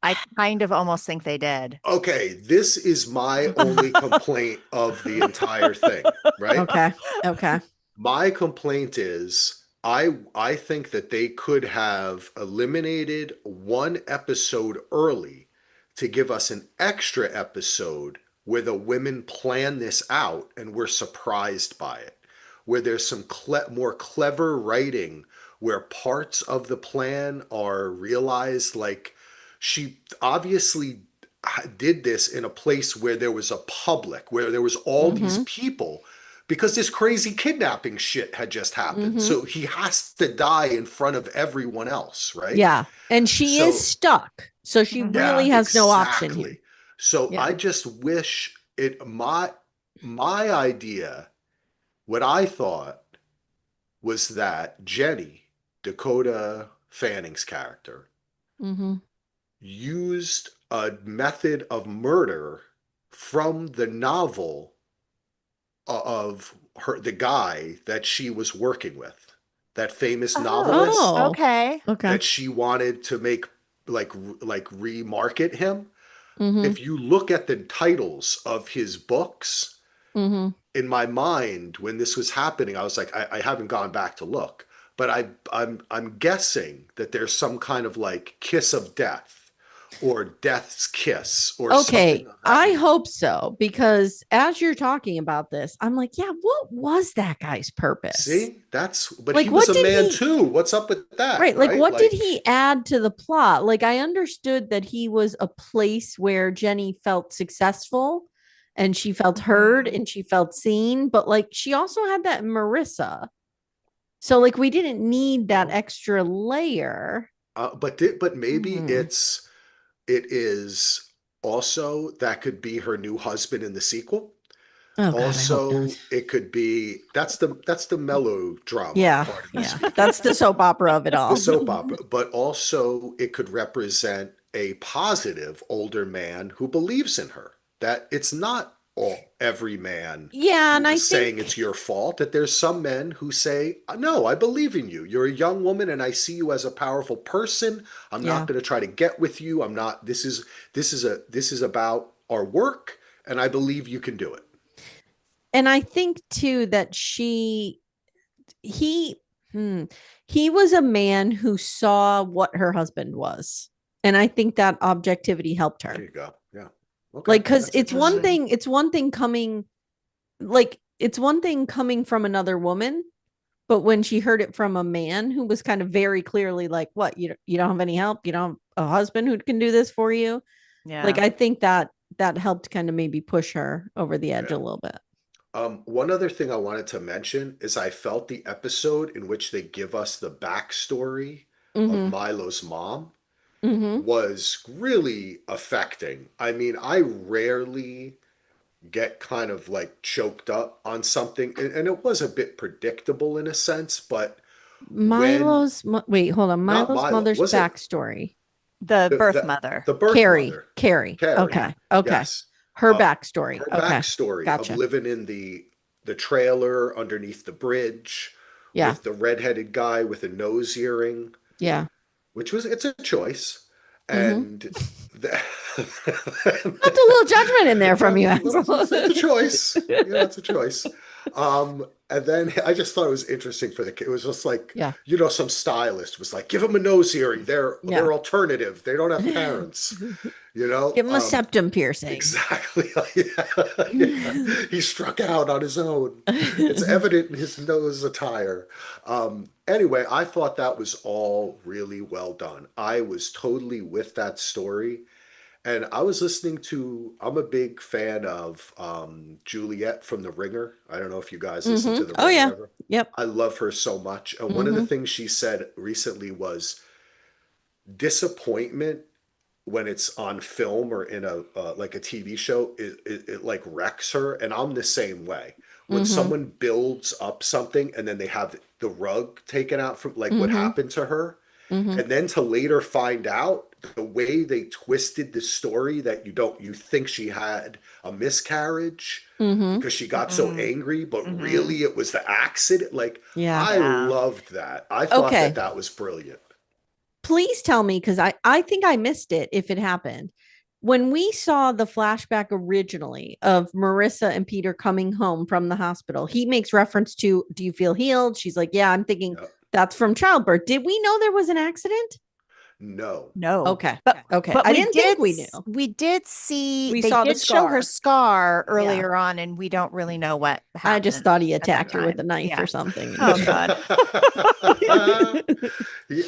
I kind of almost think they did.
Okay, this is my only complaint of the entire thing, right?
Okay. Okay.
My complaint is I think that they could have eliminated one episode early to give us an extra episode where the women plan this out and we're surprised by it, where there's some more clever writing where parts of the plan are realized, like she obviously did this in a place where there was a public, where there was all these
Mm-hmm.
people, because this crazy kidnapping shit had just happened.
Mm-hmm.
So he has to die in front of everyone else, right?
Yeah. And she is
So,
stuck. So she
yeah,
really has no option here.
exactly. So
Yeah.
I just wish it my idea, what I thought was that Jenny, Dakota Fanning's character,
Mm-hmm.
used a method of murder from the novel of the guy that she was working with, that famous novelist
Oh,
Okay.
okay.
that she wanted to make, like remarket him.
Mm-hmm.
If you look at the titles of his books,
Mm-hmm.
in my mind when this was happening, I was like, I haven't gone back to look, but I'm guessing that there's some kind of like kiss of death or death's kiss or something
Okay,
of that
I
nature.
hope so, because as you're talking about this, I'm like, yeah, what was that guy's purpose?
See, but he
Like,
was
what
a
did
man
he,
too. What's up with that,
right? Like,
right?
what did
Like,
he add to the plot? Like, I understood that he was a place where Jenny felt successful and she felt heard
Mhm.
and she felt seen, but like, she also had that in Marissa. So, like, we didn't need that
well,
extra layer.
but maybe
Hmm.
it is also that could be her new husband in the sequel.
Oh, God, I hope not.
Also, it could be that's the melodrama
Yeah,
part of me
yeah.
speaking.
That's the soap opera of it
The
all.
soap opera, but also it could represent a positive older man who believes in her. That it's not all every man
Yeah, and
who
I
is saying it's
think
your fault, that there's some men who say, no, I believe in you. You're a young woman and I see you as a powerful person. I'm not
yeah.
going to try to get with you. I'm not this is about our work and I believe you can do it.
And I think too that he hmm, he was a man who saw what her husband was. And I think that objectivity helped
There
her.
you go. Yeah. Okay.
Like, cuz
That's interesting.
it's one thing coming, like, it's one thing coming from another woman, but when she heard it from a man who was kind of very clearly like, what, you don't have any help, you don't have a husband who can do this for you. Like,
Yeah.
I think that that helped kind of maybe push her over the edge a
Yeah.
little bit.
One other thing I wanted to mention is I felt the episode in which they give us the backstory of
Mhm.
Milo's mom
Mhm.
was really affecting. I mean, I rarely get kind of like choked up on something, and it was a bit predictable in a sense, but when
Wait, hold on.
not
Milo's
Milo,
mother's
was it
backstory.
The
the
birth
the,
mother.
the birth
Carrie.
mother,
Carrie.
Carrie?
Yeah.
Okay. Okay.
Yes,
Her
uh,
backstory.
her
Okay.
backstory of
Gotcha.
living in the trailer underneath the bridge
Yeah.
with the redheaded guy with a nose earring,
Yeah.
which was it's a choice,
Mm-hmm.
and the,
That's a little judgment in there from you,
well,
Axel.
it's a choice. Yeah, it's a choice. And then I just thought it was interesting for the kid. It was just like,
Yeah.
some stylist was like, give them a nose earring.
Yeah.
They're alternative. They don't have parents. You know,
Give him a septum piercing.
exactly. Yeah, yeah. He struck out on his own. It's evident in his nose attire. Anyway, I thought that was all really well done. I was totally with that story. And I was listening to, I'm a big fan of Juliet from The Ringer. I don't know if you guys listen
Mm-hmm.
to The
Oh
Ringer
yeah.
ever.
Yep.
I love her so much. And one of the
Mm-hmm.
things she said recently was disappointment when it's on film or in a like a TV show, it like wrecks her. And I'm the same way. When
Mm-hmm.
someone builds up something and then they have the rug taken out from like what
Mm-hmm.
happened to her,
Mm-hmm.
and then to later find out the way they twisted the story, that you think she had a miscarriage
Mm-hmm.
because she got so
Mm-hmm.
angry, but
Mm-hmm.
really it was the accident. Like,
Yeah.
I
Yeah.
loved that. I thought that
Okay.
that was brilliant.
Please tell me, because I think I missed it if it happened. When we saw the flashback originally of Marissa and Peter coming home from the hospital, he makes reference to, do you feel healed? She's like, yeah, I'm thinking,
Yeah.
That's from childbirth. Did we know there was an accident?
No.
No.
Okay.
But
Okay.
but
I
we
didn't think we knew.
We did see
We
they
saw the
did show her scar
Yeah.
earlier on, and we don't really know what happened.
I just thought he
at that
attacked her with a
time.
knife
Yeah.
or something.
Oh God.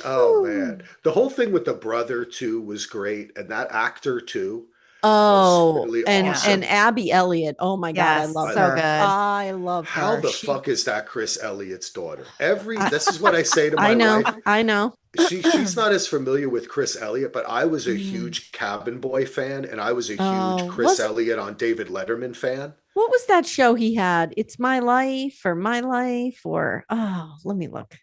Oh man, the whole thing with the brother too was great, and that actor too was
Oh,
really
and
awesome.
Abby Elliott. Oh my God, I
Yes,
love
so
her.
good.
I love
How
her.
the
She,
fuck is that Chris Elliott's daughter?
I,
This is what I say to
I
my
know,
wife.
I know.
She's not as familiar with Chris Elliott, but I was a
Mm.
huge Cabin Boy fan, and I was a huge
Oh,
Chris Elliott on David Letterman fan.
what was that show he had? It's My Life or My Life or oh, let me look.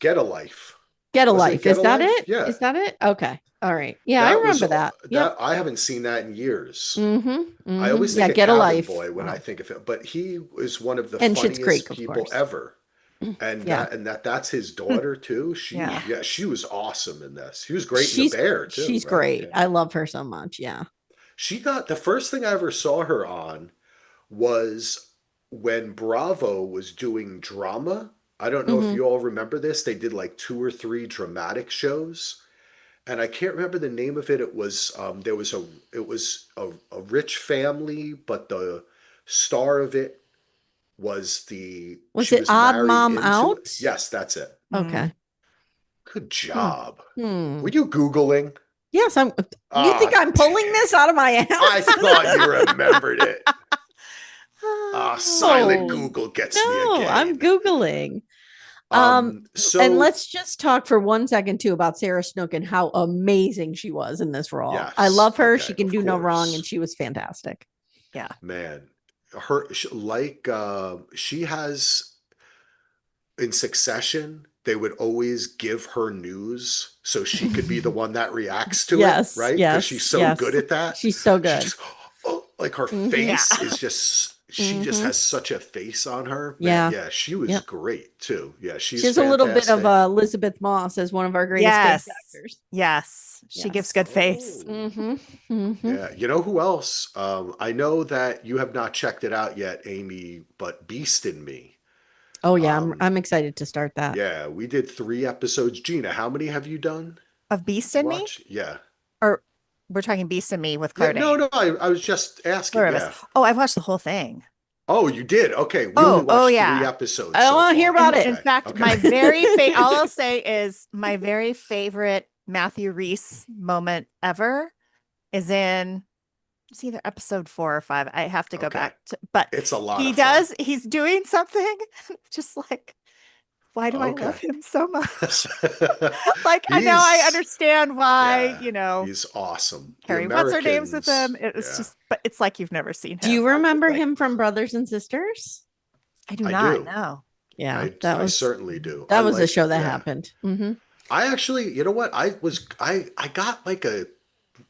Get a Life.
Get a
Wasn't it
Life.
Get
Is
a
that
Life?
it?
Yeah.
Is that it? Okay. All right. Yeah, I
That was
remember that. Yep.
that I haven't seen that in years.
Mm-hmm.
I
Mm-hmm.
always
Yeah,
think of
Get a
Cabin
Life.
Boy when I
Oh.
think of it, but he is one of the
And Schitt's
funniest
Creek, of
people
course.
ever. And
Yeah.
that's his daughter too.
Yeah.
She was awesome in this. She was great in The Bear too.
She's
right?
great.
Yeah.
I love her so much. Yeah.
She got the first thing I ever saw her on was when Bravo was doing drama. I don't know if
Mm-hmm.
you all remember this. They did like 2 or 3 dramatic shows, and I can't remember the name of it. It was a rich family, but the star of it was
Was
she
it
was
Odd
married
Mom
into
Out?
it. Yes, that's it.
Okay.
Good
Hmm.
job.
Hmm.
Were you Googling?
Yes, I'm. You think
Ah,
I'm pulling this out of my ass?
I thought you remembered it. Silent
Oh,
Google gets me
no, I'm
again.
Googling. And
So
let's just talk for 1 second too about Sarah Snook and how amazing she was in this role. I
yes,
love her. She
okay,
can
of
do no wrong, and
course,
she was fantastic.
Yeah.
man. She has in Succession. They would always give her news so she could be the one that reacts to it,
Yes,
right? Because she's
yes,
so
yes.
good at that.
She's so
She
good.
just, oh, like her
Mhm.
Yeah.
face is just, she just
Mhm.
has such a face on her. Man,
Yeah.
yeah, she was
Yep.
great too. Yeah,
She
she's
has a little bit of
fantastic.
Elizabeth Moss as one of our greatest face
Yes.
actors.
Yes. She gives
Yes.
good face.
Oh,
Mm-hmm. Mm-hmm.
yeah. You know who else? I know that you have not checked it out yet, Amy, but Beast in Me.
Oh yeah,
Um,
I'm excited to start that.
yeah, we did 3 episodes. Gina, how many have you done?
Of Beast in Me?
Watch? Yeah.
Or we're talking Beast in Me with
Yeah,
Claire
no,
Danes.
no, I was just asking.
Pluribus.
Yeah.
Oh, I've watched the whole thing.
Oh, you did? Okay. We only
Oh
watched three
yeah.
episodes
I don't
so
want to hear
far.
about
In
it.
fact,
Okay.
my very favorite, all I'll say is my very favorite Matthew Rhys moment ever is it's either episode 4 or 5. I have to go
Okay.
back to, but
It's a lot
he
of fun.
he's doing something just like, why do I love
Okay.
him so much? Like, I know I
He's
understand why,
yeah, he's awesome. The
Carrie, what's her name's with him?
Americans,
It was
yeah,
just, but it's like you've never seen
Do
him.
you
I'm just
remember
like,
him from Brothers and Sisters?
I do
I
not
do.
know.
Yeah,
I certainly do. I
that was a
like,
show that
yeah.
happened. Mm-hmm.
I actually, you know what? I got like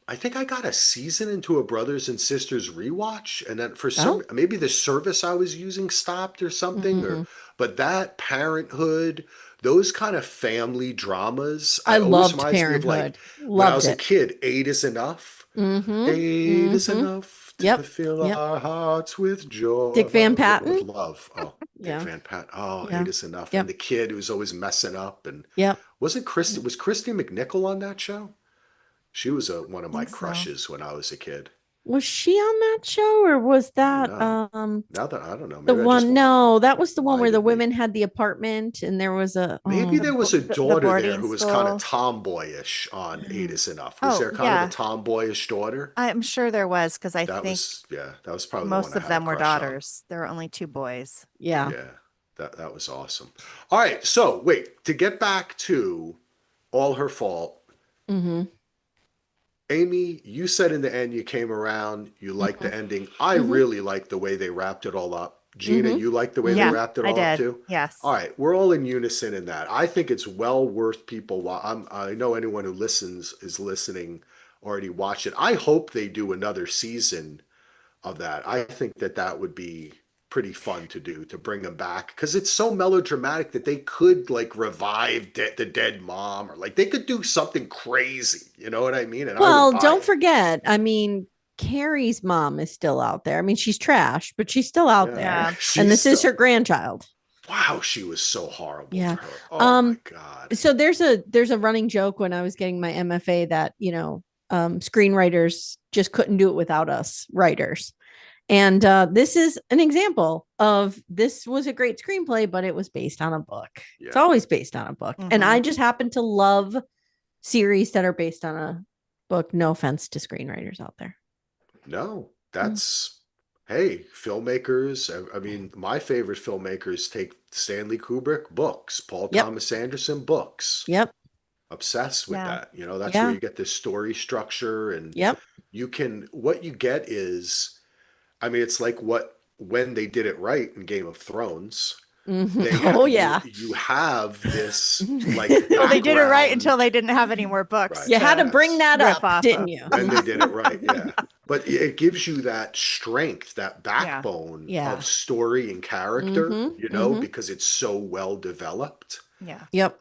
I think I got a season into a Brothers and Sisters rewatch, and then for
Oh.
some maybe the service I was using stopped or something,
Mm-hmm.
or but that Parenthood, those kind of family dramas,
I
I always
loved
reminds me of like
Parenthood.
when I
Loved
was a
it.
kid. 8 is enough.
Mm-hmm.
8 is
Mm-hmm.
enough to
Yep.
fill
Yep.
our hearts with joy,
Dick Van
with
Patten.
love. Oh, Dick
Yeah.
Van Patten. Oh,
Yeah.
8 is enough.
Yep.
And the kid who's always messing up. And
Yep.
was Christy McNichol on that show? She was one of
I
my
think so.
crushes when I was a kid.
Was she on that show or was
I don't
that
know. Now that I don't know,
the
maybe I just
one? No, that was the one where the
blinded me.
women had the apartment and there was a
Maybe there was a
The
daughter there
boarding
who was kind of
school.
tomboyish on 8 is enough. Was
Oh,
there kind of a
yeah.
tomboyish daughter?
I'm sure there was, because I
That
think
was that was probably the one
most
I
of
had a
them were
crush on.
daughters. There were only 2 boys.
yeah.
Yeah, that was awesome. All right, so wait, to get back to All Her Fault,
Mm-hmm.
Amy, you said in the end you came around, you liked the ending. I
Mhm.
really liked the way they wrapped it all up. Gina,
Mhm.
you liked the way they
Yeah,
wrapped it
I
all up
did.
too?
Yes.
All right, we're all in unison in that. I think it's well worth people. I know anyone who listens is listening already watched it. I hope they do another season of that. I think that would be pretty fun to do to bring them back because it's so melodramatic that they could like revive the dead mom or like they could do something crazy. You know what I mean? And I
Well,
would buy
don't
it.
forget. I mean, Carrie's mom is still out there. I mean, she's trash, but she's still out
Yeah,
there.
Yeah.
And
she's
this is
still.
her grandchild.
Wow, she was so horrible to
Yeah.
her. Oh my
Um,
God.
so there's a running joke when I was getting my MFA that, screenwriters just couldn't do it without us writers. And this is an example of this was a great screenplay, but it was based on a book. It's
Yeah.
always based on a book. And I just happen to love series that are based on a book. No offense to screenwriters out there.
No, that's, hey, filmmakers. I mean, my favorite filmmakers take Stanley Kubrick books, Paul
Yep.
Thomas Anderson books.
Yep.
Obsessed with
Yeah.
that. You know, that's where
Yeah.
you get this story structure, and
Yep.
what you get is, I mean, it's like when they did it right in Game of Thrones.
Oh yeah.
You have this like
Well, they did it right
background.
until they didn't have any more books.
Right.
You had to
to
bring that
riff
up,
off
didn't
of.
you?
Then they did it right, yeah. But it gives you that strength, that
Yeah.
backbone
Yeah.
of story and character, because it's so well developed,
Yeah.
Yep.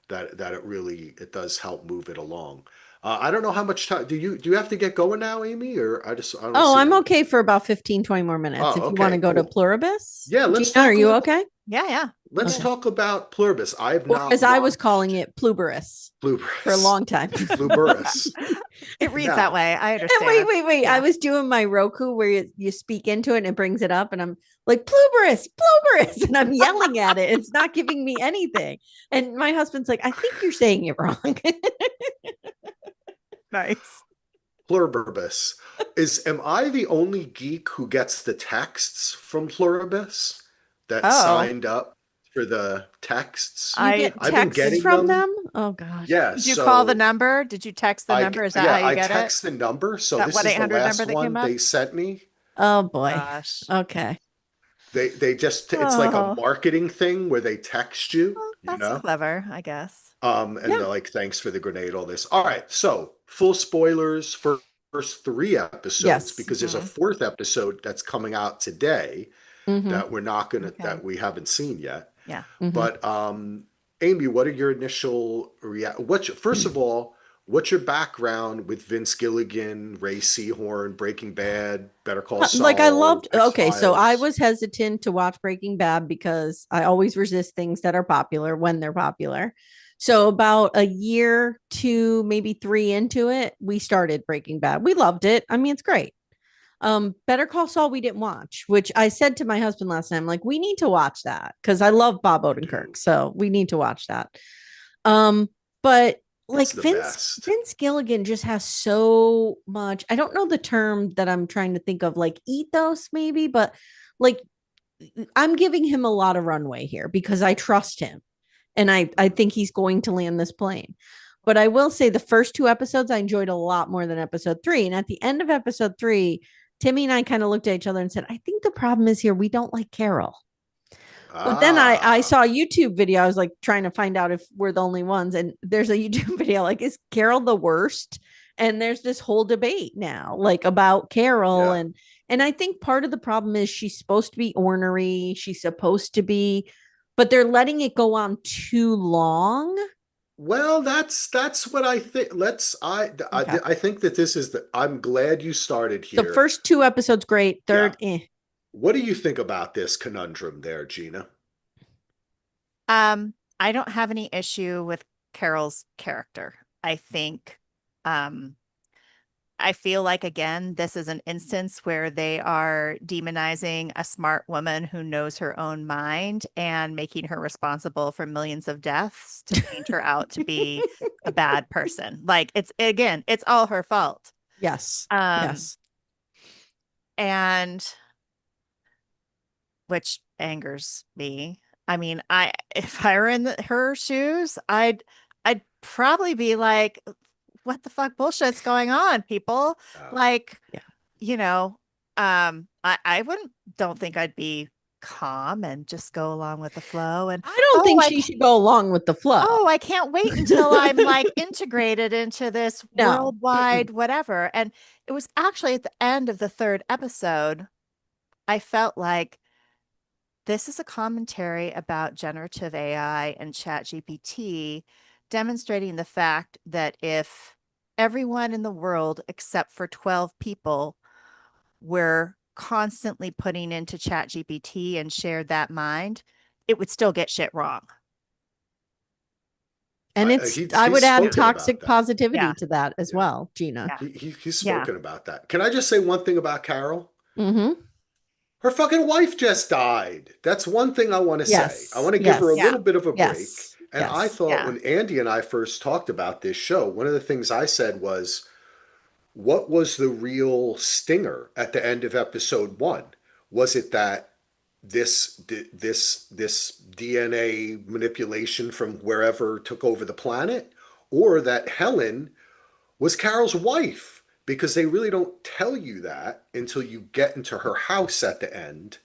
that it does help move it along. I don't know how much time do you have to get going now, Amy, or I don't
Oh,
see
I'm
any.
okay for about 15, 20 more minutes.
Oh,
If you want
okay,
to go to
cool.
Pluribus.
Yeah,
Gina, are you okay?
Yeah. Yeah.
let's
Okay.
talk about Pluribus. I have
Or
not
as I was
watched
calling it, Pluberus for a
Pluribus.
long time.
Pluribus.
It reads
Yeah.
that way. I
And
understand.
wait.
Yeah.
I was doing my Roku where you speak into it and it brings it up, and I'm like, Pluberus, and I'm yelling at it. It's not giving me anything. And my husband's like, I think you're saying it wrong.
Nice.
Pluribus. Am I the only geek who gets the texts from Pluribus that
Oh.
signed up for the texts?
You get
I've been
texts
getting
from
them.
them? Oh gosh.
Yeah,
Did you call the
so
number? Did you text the number? Is that how you
I
get it?
text the number. So
That
this is the
1-800 number
last
that came
one
up?
they sent me.
Oh boy.
Gosh.
Okay.
They just it's like a
Oh,
marketing thing where they text you,
well,
you
that's
know?
clever, I guess.
And
Yeah.
they're like, thanks for the grenade, all this. All right, so full spoilers for first three episodes,
Yes.
because there's a fourth episode that's coming out today
Mm-hmm.
that we're not gonna
Okay.
that we haven't seen yet.
Yeah.
Mm-hmm.
But Amy, what are your initial first of all, what's your background with Vince Gilligan, Ray Seahorn, Breaking Bad, Better Call
Like I
Saul,
loved, okay, so I
X-Files?
was hesitant to watch Breaking Bad because I always resist things that are popular when they're popular. So about a year, two, maybe three into it, we started Breaking Bad. We loved it. I mean, it's great. Better Call Saul we didn't watch, which I said to my husband last time, like, we need to watch that because I love Bob Odenkirk. So we need to watch that. But like
It's the best.
Vince Gilligan just has so much. I don't know the term that I'm trying to think of, like ethos, maybe, but like I'm giving him a lot of runway here because I trust him and I think he's going to land this plane. But I will say the first two episodes I enjoyed a lot more than episode three. And at the end of episode three, Timmy and I kind of looked at each other and said, I think the problem is here we don't like Carol. But then I saw a YouTube video. I was like trying to find out if we're the only ones. And there's a YouTube video like, is Carol the worst? And there's this whole debate now, like about Carol.
Yeah.
And I think part of the problem is she's supposed to be ornery. She's supposed to be, but they're letting it go on too long.
Well, that's what I think.
Okay.
I think that this is I'm glad you started
The
here.
first two episodes, great. Third,
What do you think about this conundrum there, Gina?
I don't have any issue with Carol's character. I think I feel like, again, this is an instance where they are demonizing a smart woman who knows her own mind and making her responsible for millions of deaths to paint her out to be a bad person. Like it's all her fault.
yes.
Yes. And which angers me. I mean, if I were in her shoes, I'd probably be like, what the fuck bullshit's going on, people? Like, I don't think I'd be calm and just go along with the flow. And
I don't think she should go along with the flow.
Oh, I can't wait until I'm like integrated into this worldwide whatever. And it was actually at the end of the third episode, I felt like this is a commentary about generative AI and ChatGPT, demonstrating the fact that if everyone in the world except for 12 people were constantly putting into ChatGPT and shared that mind, it would still get shit wrong.
And I
He's
would add
spoken about
toxic
that.
positivity
Yeah.
to that as
Yeah.
well, Gina.
Yeah.
He's
Yeah.
spoken about that. Can I just say one thing about Carol?
Mm-hmm.
Her fucking wife just died. That's one thing I want to say. I
Yes.
want to give her a
Yes.
Yeah.
little bit of a break.
Yes.
And I
Yes.
thought
Yeah.
when Andy and I first talked about this show, one of the things I said was, what was the real stinger at the end of episode one? Was it that this DNA manipulation from wherever took over the planet, or that Helen was Carol's wife? Because they really don't tell you that until you get into her house at the end,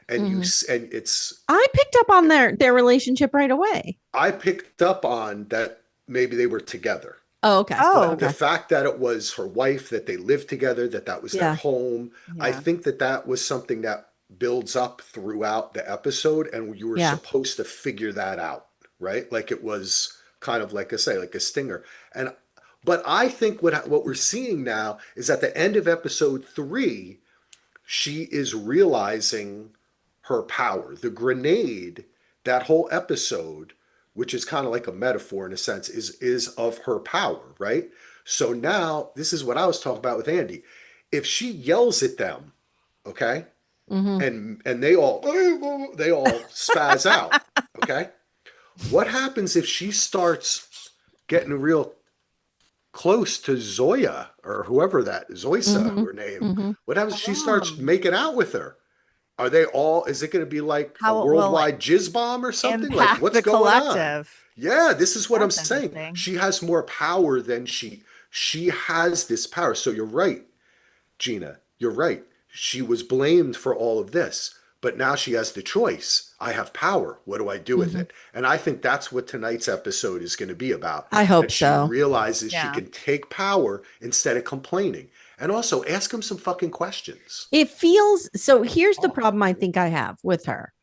and
Mm-hmm.
it's.
I picked up on their relationship right away.
I picked up on that maybe they were together.
Oh, okay.
Oh.
But the
Okay.
fact that it was her wife, that they lived together, that was their
Yeah.
home, I
Yeah.
think that was something that builds up throughout the episode, and you were
Yeah.
supposed to figure that out, right? Like it was kind of like I say, like a stinger. And but I think what we're seeing now is at the end of episode three, she is realizing her power. The grenade, that whole episode, which is kind of like a metaphor in a sense, is of her power, right? So now this is what I was talking about with Andy. If she yells at them, okay,
Mm-hmm.
and they all spaz out, okay, what happens if she starts getting real close to Zoya or whoever that Zoysa,
Mm-hmm.
her name?
Mm-hmm.
What happens if she starts
Oh.
making out with her? Are they all? Is it going to be like a
How it will
worldwide jizz bomb or something? Like
impact
what's
the
going on?
collective.
Yeah, this is what I'm
That's
saying.
interesting.
She has more power than she has this power. So you're right, Gina. You're right. She was blamed for all of this, but now she has the choice. I have power. What do I do with
Mm-hmm.
it? And I think that's what tonight's episode is going to be about.
I hope
That she
so.
realizes she
Yeah.
can take power instead of complaining. And also ask him some fucking questions.
It feels so. Here's the
Oh,
problem I think I have with her.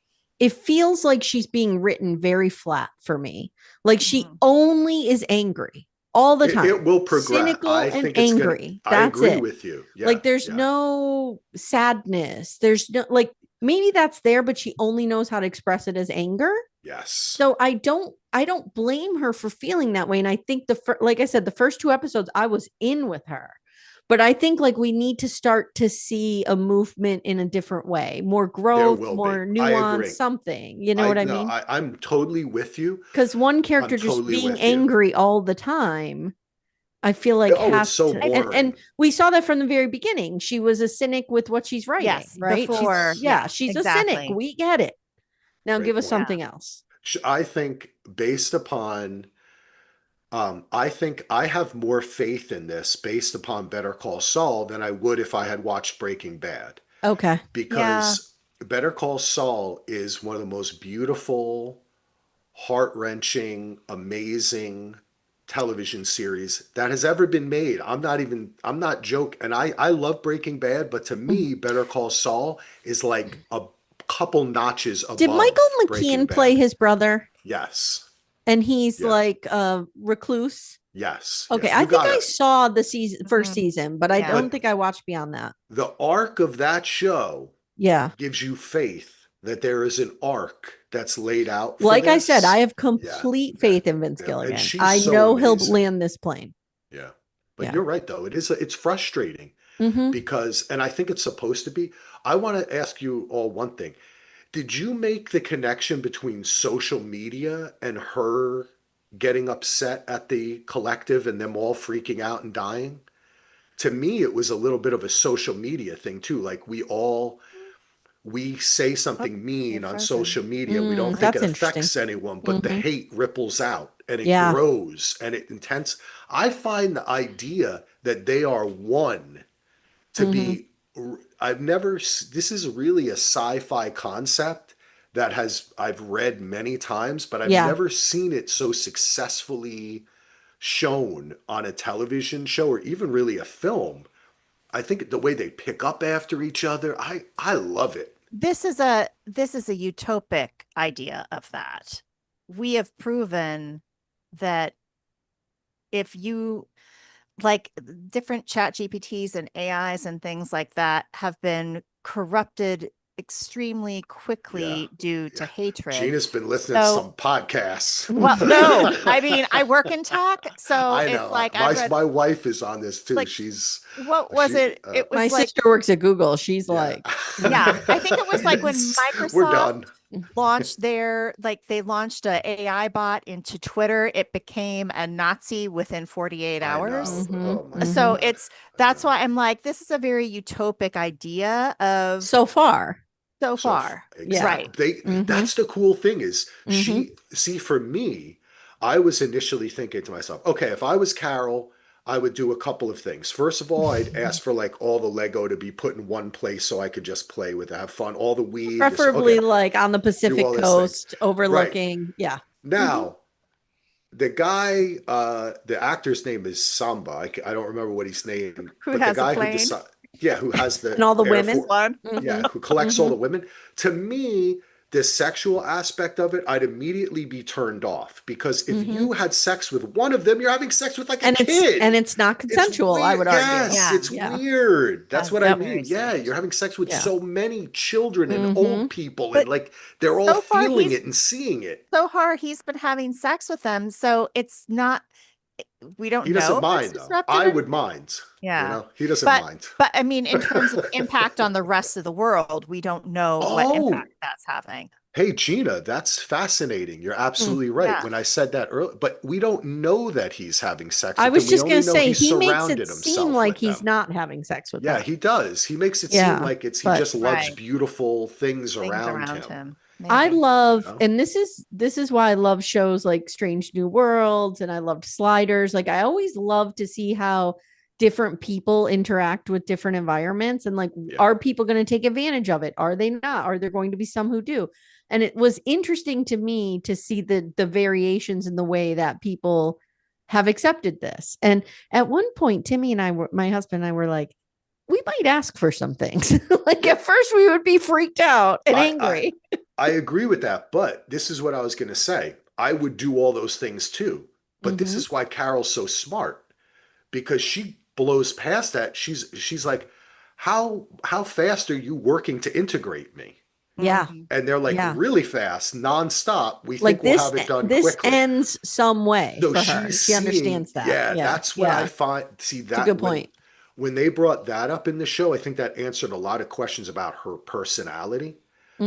It feels like she's being written very flat for me. Like she
Mhm.
only is angry all the time.
It will progress.
Cynical
I
and
think it's gonna.
angry.
I
That's
agree
it.
with you. Yeah,
Like there's
yeah.
no sadness. There's no like maybe that's there, but she only knows how to express it as anger.
Yes.
So I don't blame her for feeling that way. And I think like I said, the first two episodes I was in with her. But I think like we need to start to see a movement in a different way, more
There
growth,
will be.
more
I
nuance,
agree.
something. You know what I
No,
mean?
I'm totally with you.
Because one
I'm
character just
totally
being
with you.
angry all the time, I feel like
Oh, it's
has
so
to,
boring.
and we saw that from the very beginning. She was a cynic with what she's writing,
Yes,
right?
before,
She's a cynic.
exactly.
We get it. Now
Great
give us
point.
something else.
I think based upon, I think I have more faith in this based upon Better Call Saul than I would if I had watched Breaking Bad.
Okay.
Yeah.
Because Better Call Saul is one of the most beautiful, heart-wrenching, amazing television series that has ever been made. I'm not joking. And I love Breaking Bad, but to me, Better Call Saul is like a couple notches
Did
above
Michael
Breaking
McKean play
Bad.
his brother?
Yes.
And he's
Yeah.
like a recluse.
Yes.
Okay,
Yeah.
I
You
think I
gotta.
saw the first
Mhm.
season, but I
Yeah.
don't
But
think I watched beyond that.
the arc of that show
Yeah.
gives you faith that there is an arc that's laid out for
Like I said, I
this.
have
Yeah.
complete faith in Vince
And
Gilligan.
she's
I
so
know he'll
amazing.
land this plane.
Yeah. But
Yeah.
you're right though. It's frustrating
Mm-hmm.
because and I think it's supposed to be. I want to ask you all one thing. Did you make the connection between social media and her getting upset at the collective and them all freaking out and dying? To me, it was a little bit of a social media thing too. Like we say
Oh,
something mean
you're
on
frozen.
social media. We don't think it
That's interesting.
affects anyone, but the
Mm-hmm.
hate ripples out and it
Yeah.
grows and it intense. I find the idea that they are one to
Mm-hmm.
be I've never this is really a sci-fi concept that has I've read many times, but I've
Yeah.
never seen it so successfully shown on a television show or even really a film. I think the way they pick up after each other, I love it.
This is a utopic idea of that. We have proven that if you like different chat GPTs and AIs and things like that have been corrupted extremely quickly due to hatred.
Gina's been listening to some podcasts.
Well, no, I mean, I work in tech, so
I
it's
know.
like
My wife is on this too.
like,
she's
what was it? It was
my
like,
sister works at Google. She's like,
yeah, I think it was like when
we're
Microsoft
done.
launched they launched a AI bot into Twitter. It became a Nazi within 48 hours.
Oh my
So
God.
that's why I'm like, this is a very utopic idea of
so far.
so far.
Exactly.
Right.
That's the cool thing is
Mhm.
see, for me, I was initially thinking to myself, okay, if I was Carol, I would do a couple of things. First of all, I'd ask for like all the Lego to be put in one place so I could just play with it, have fun, all the weed.
Preferably
Okay,
like on the
do
Pacific
all this thing.
coast, overlooking. Yeah.
Now, the guy, the actor's name is Samba. I don't remember what he's named,
Who
but the
has a
guy who
plane?
decided, who has the
And all the
Air
women.
Force, who collects all the women. To me, the sexual aspect of it, I'd immediately be turned off because if you had sex with one of them, you're having sex with like a kid.
It's not consensual, I would argue.
Yes,
Yeah.
it's weird. That's what I
very
mean. Yeah,
strange.
you're having sex with
Yeah.
so many children and old people,
But
and like they're all
so far,
feeling
he's
it and seeing it.
so far he's been having sex with them, so it's not. We don't
He doesn't
know if it's
mind though.
disruptive.
I would mind.
Yeah.
He doesn't
But
mind.
I mean, in terms of impact on the rest of the world, we don't know what
Oh,
impact that's having.
hey Gina, that's fascinating. You're absolutely right.
Yeah.
When I said that earlier, but we don't know that he's having sex
I
with
was
them.
just
We
going
only
to
know
say
he
he makes it
surrounded
seem
himself
like
with
he's
them.
not having sex with
Yeah,
them.
he does. He makes it
Yeah,
seem like he
but-
just loves
Right.
beautiful things
Things
around
around
him.
him.
I
Maybe.
love,
You know?
and this is why I love shows like Strange New Worlds, and I loved Sliders. Like I always love to see how different people interact with different environments, and like, are people going to take advantage of it? Are they not? Are there going to be some who do? And it was interesting to me to see the variations in the way that people have accepted this. And at one point, Timmy and I were, my husband and I were like, we might ask for some things. Like at first we would be freaked out and angry.
I agree with that, but this is what I was going to say. I would do all those things too. But this is why Carol's so smart because she blows past that. She's like, how fast are you working to integrate me?
Yeah.
And they're like really fast, nonstop. We
like
think we'll
this,
have it done
this
quickly.
ends some way
So
for her. She understands that.
Yeah, that's what I find. See,
that's a good point.
When they brought that up in the show, I think that answered a lot of questions about her personality. I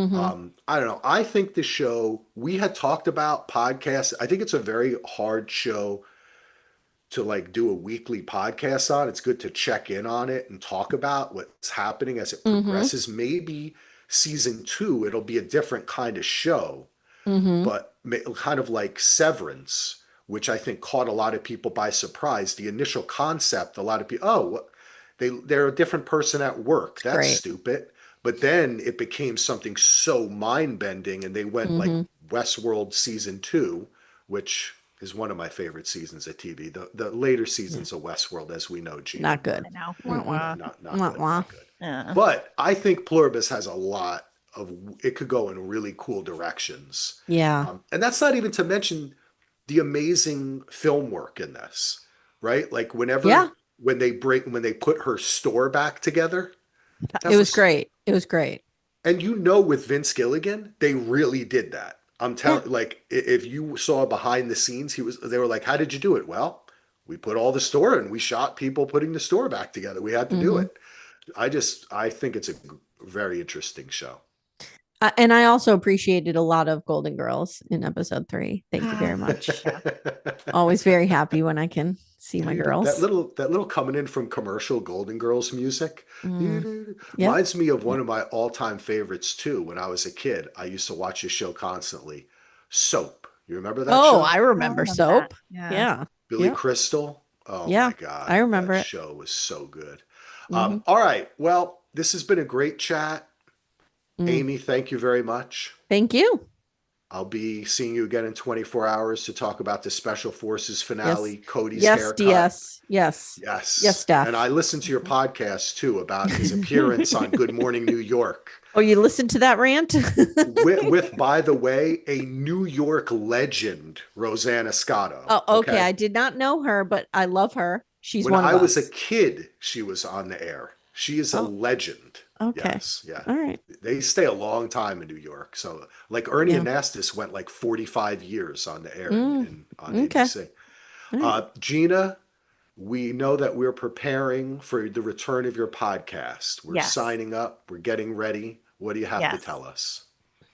don't know. I think the show, we had talked about podcasts. I think it's a very hard show to like do a weekly podcast on. It's good to check in on it and talk about what's happening as it progresses. Maybe season 2, it'll be a different kind of show, but kind of like Severance, which I think caught a lot of people by surprise. The initial concept, a lot of people, they're a different person at work. That's stupid. But then it became something so mind-bending, and they went like Westworld season 2, which is one of my favorite seasons of TV. The later seasons of Westworld, as we know, Gina,
not good.
Not good. Yeah. But I think Pluribus has a lot of. It could go in really cool directions.
Yeah,
and that's not even to mention the amazing film work in this, right? Like when they put her store back together.
It was great. It was great.
And with Vince Gilligan, they really did that. I'm telling, like, if you saw behind the scenes, they were like, "How did you do it?" Well, we put all the store and we shot people putting the store back together. We had to do it. I think it's a very interesting show.
And I also appreciated a lot of Golden Girls in episode 3. Thank you very much. Always very happy when I can see my girls.
That little coming in from commercial Golden Girls music reminds me of one of my all-time favorites too. When I was a kid, I used to watch this show constantly. Soap. You remember that show?
I remember Soap. Yeah.
Billy Crystal. Oh my God.
I remember
that show was so good. All right. Well, this has been a great chat. Amy, thank you very much.
Thank you.
I'll be seeing you again in 24 hours to talk about the Special Forces finale, Cody's haircut.
Yes, Steph.
And I listened to your podcast too about his appearance on Good Morning New York.
Oh, you listened to that rant?
with, by the way, a New York legend, Rosanna Scotto.
Oh, okay. I did not know her, but I love her. She's
when
one of
I
us.
was a kid, she was on the air. She is a legend.
Okay.
Yes, yeah.
All right.
They stay a long time in New York. So, like Ernie
Yeah.
Anastas went like 45 years on the air on
Okay.
ABC.
All right.
Gina, we know that we're preparing for the return of your podcast. We're
Yes.
signing up, we're getting ready. What do you have to
Yes.
tell us?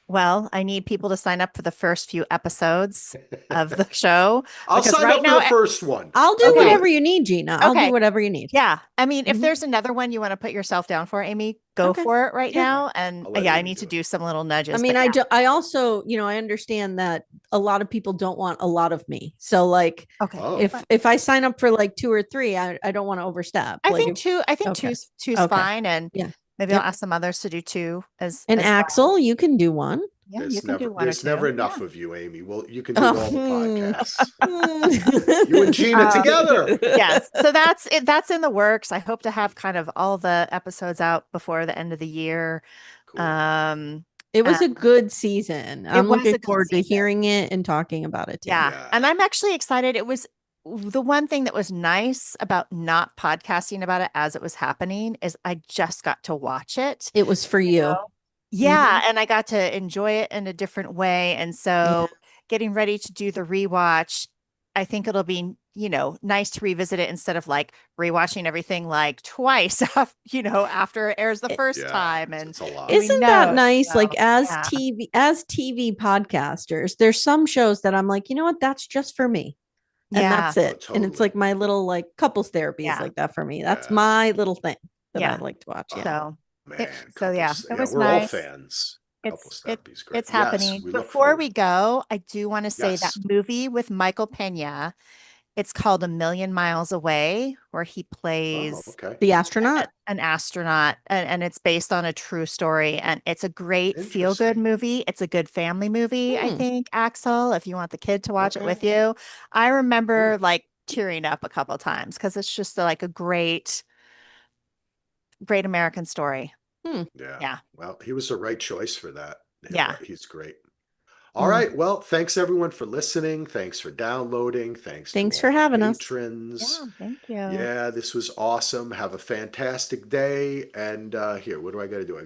Well, I need people to sign up for the first few episodes of the show
I'll
because
sign
right
up for
now,
the first one.
I'll do
I'll do
whatever
it.
you need, Gina. I'll do
okay.
whatever you need.
Yeah. I mean, if
Mhm.
there's another one you want to put yourself down for, Amy, go
Okay.
for it right
Yeah.
now. And
I'll let
yeah, I
Amy
need
do
to
it.
do some little nudges.
I mean,
but yeah.
I also, I understand that a lot of people don't want a lot of me. So like
Okay.
Oh.
if I sign up for like 2 or 3, I don't want to overstep.
I
Like
think two. I think
okay.
two's
Okay.
fine, and
Yeah.
maybe
Yep.
I'll ask some others to do 2 as
And
as well.
Axel, you can do one.
Yeah, you can do 1 or
There's
2.
never enough
Yeah.
of you, Amy. Well, you can do all the podcasts.
Mm.
You and Gina
Um,
together.
Yes. So that's it. That's in the works. I hope to have kind of all the episodes out before the end of the year.
Cool.
It was a
And
good season.
it
I'm
was
looking
a good
forward to
season.
hearing it and talking about it too.
Yeah.
Yeah.
And I'm actually excited. It was the one thing that was nice about not podcasting about it as it was happening is I just got to watch it.
It was for you.
know? Yeah, and I got to enjoy it in a different way. And
Yeah.
so getting ready to do the rewatch, I think it'll be, nice to revisit it instead of like rewatching everything like twice after it airs the first
Yeah,
time and
it's a lot.
doing
Isn't that
notes.
nice?
So,
Like as
yeah.
TV podcasters, there's some shows that I'm like, you know what, that's just for me. And
Yeah.
that's it.
Oh,
And it's
totally.
like my little like couples therapy is
Yeah.
like that for me. That's
Yeah.
my little thing that I
Yeah.
like to watch. Yeah.
So
Man,
yeah,
couples.
it
Yeah,
was
we're all
nice.
fans. Couples
It's
therapy is great.
it's
Yes,
happening.
we look
Before
forward.
we go, I do want to say that
Yes.
movie with Michael Pena. It's called A Million Miles Away, where he
Oh,
plays
okay.
The astronaut.
an astronaut, and it's based on a true story. And it's a great feel-good
Interesting.
movie. It's a good family movie, I
Hmm.
think, Axel, if you want the kid to watch it with
Okay.
you. I remember
Cool.
like tearing up a couple times because it's just like a great, great American story.
Hmm.
Yeah.
Yeah.
Well, he was the right choice for that.
Yeah.
He's great. All
Hmm.
right. Well, thanks everyone for listening. Thanks for downloading. Thanks to
Thanks
all
for
the
having us.
patrons.
Yeah, thank you.
Yeah, this was awesome. Have a fantastic day. And here, what do I got to do?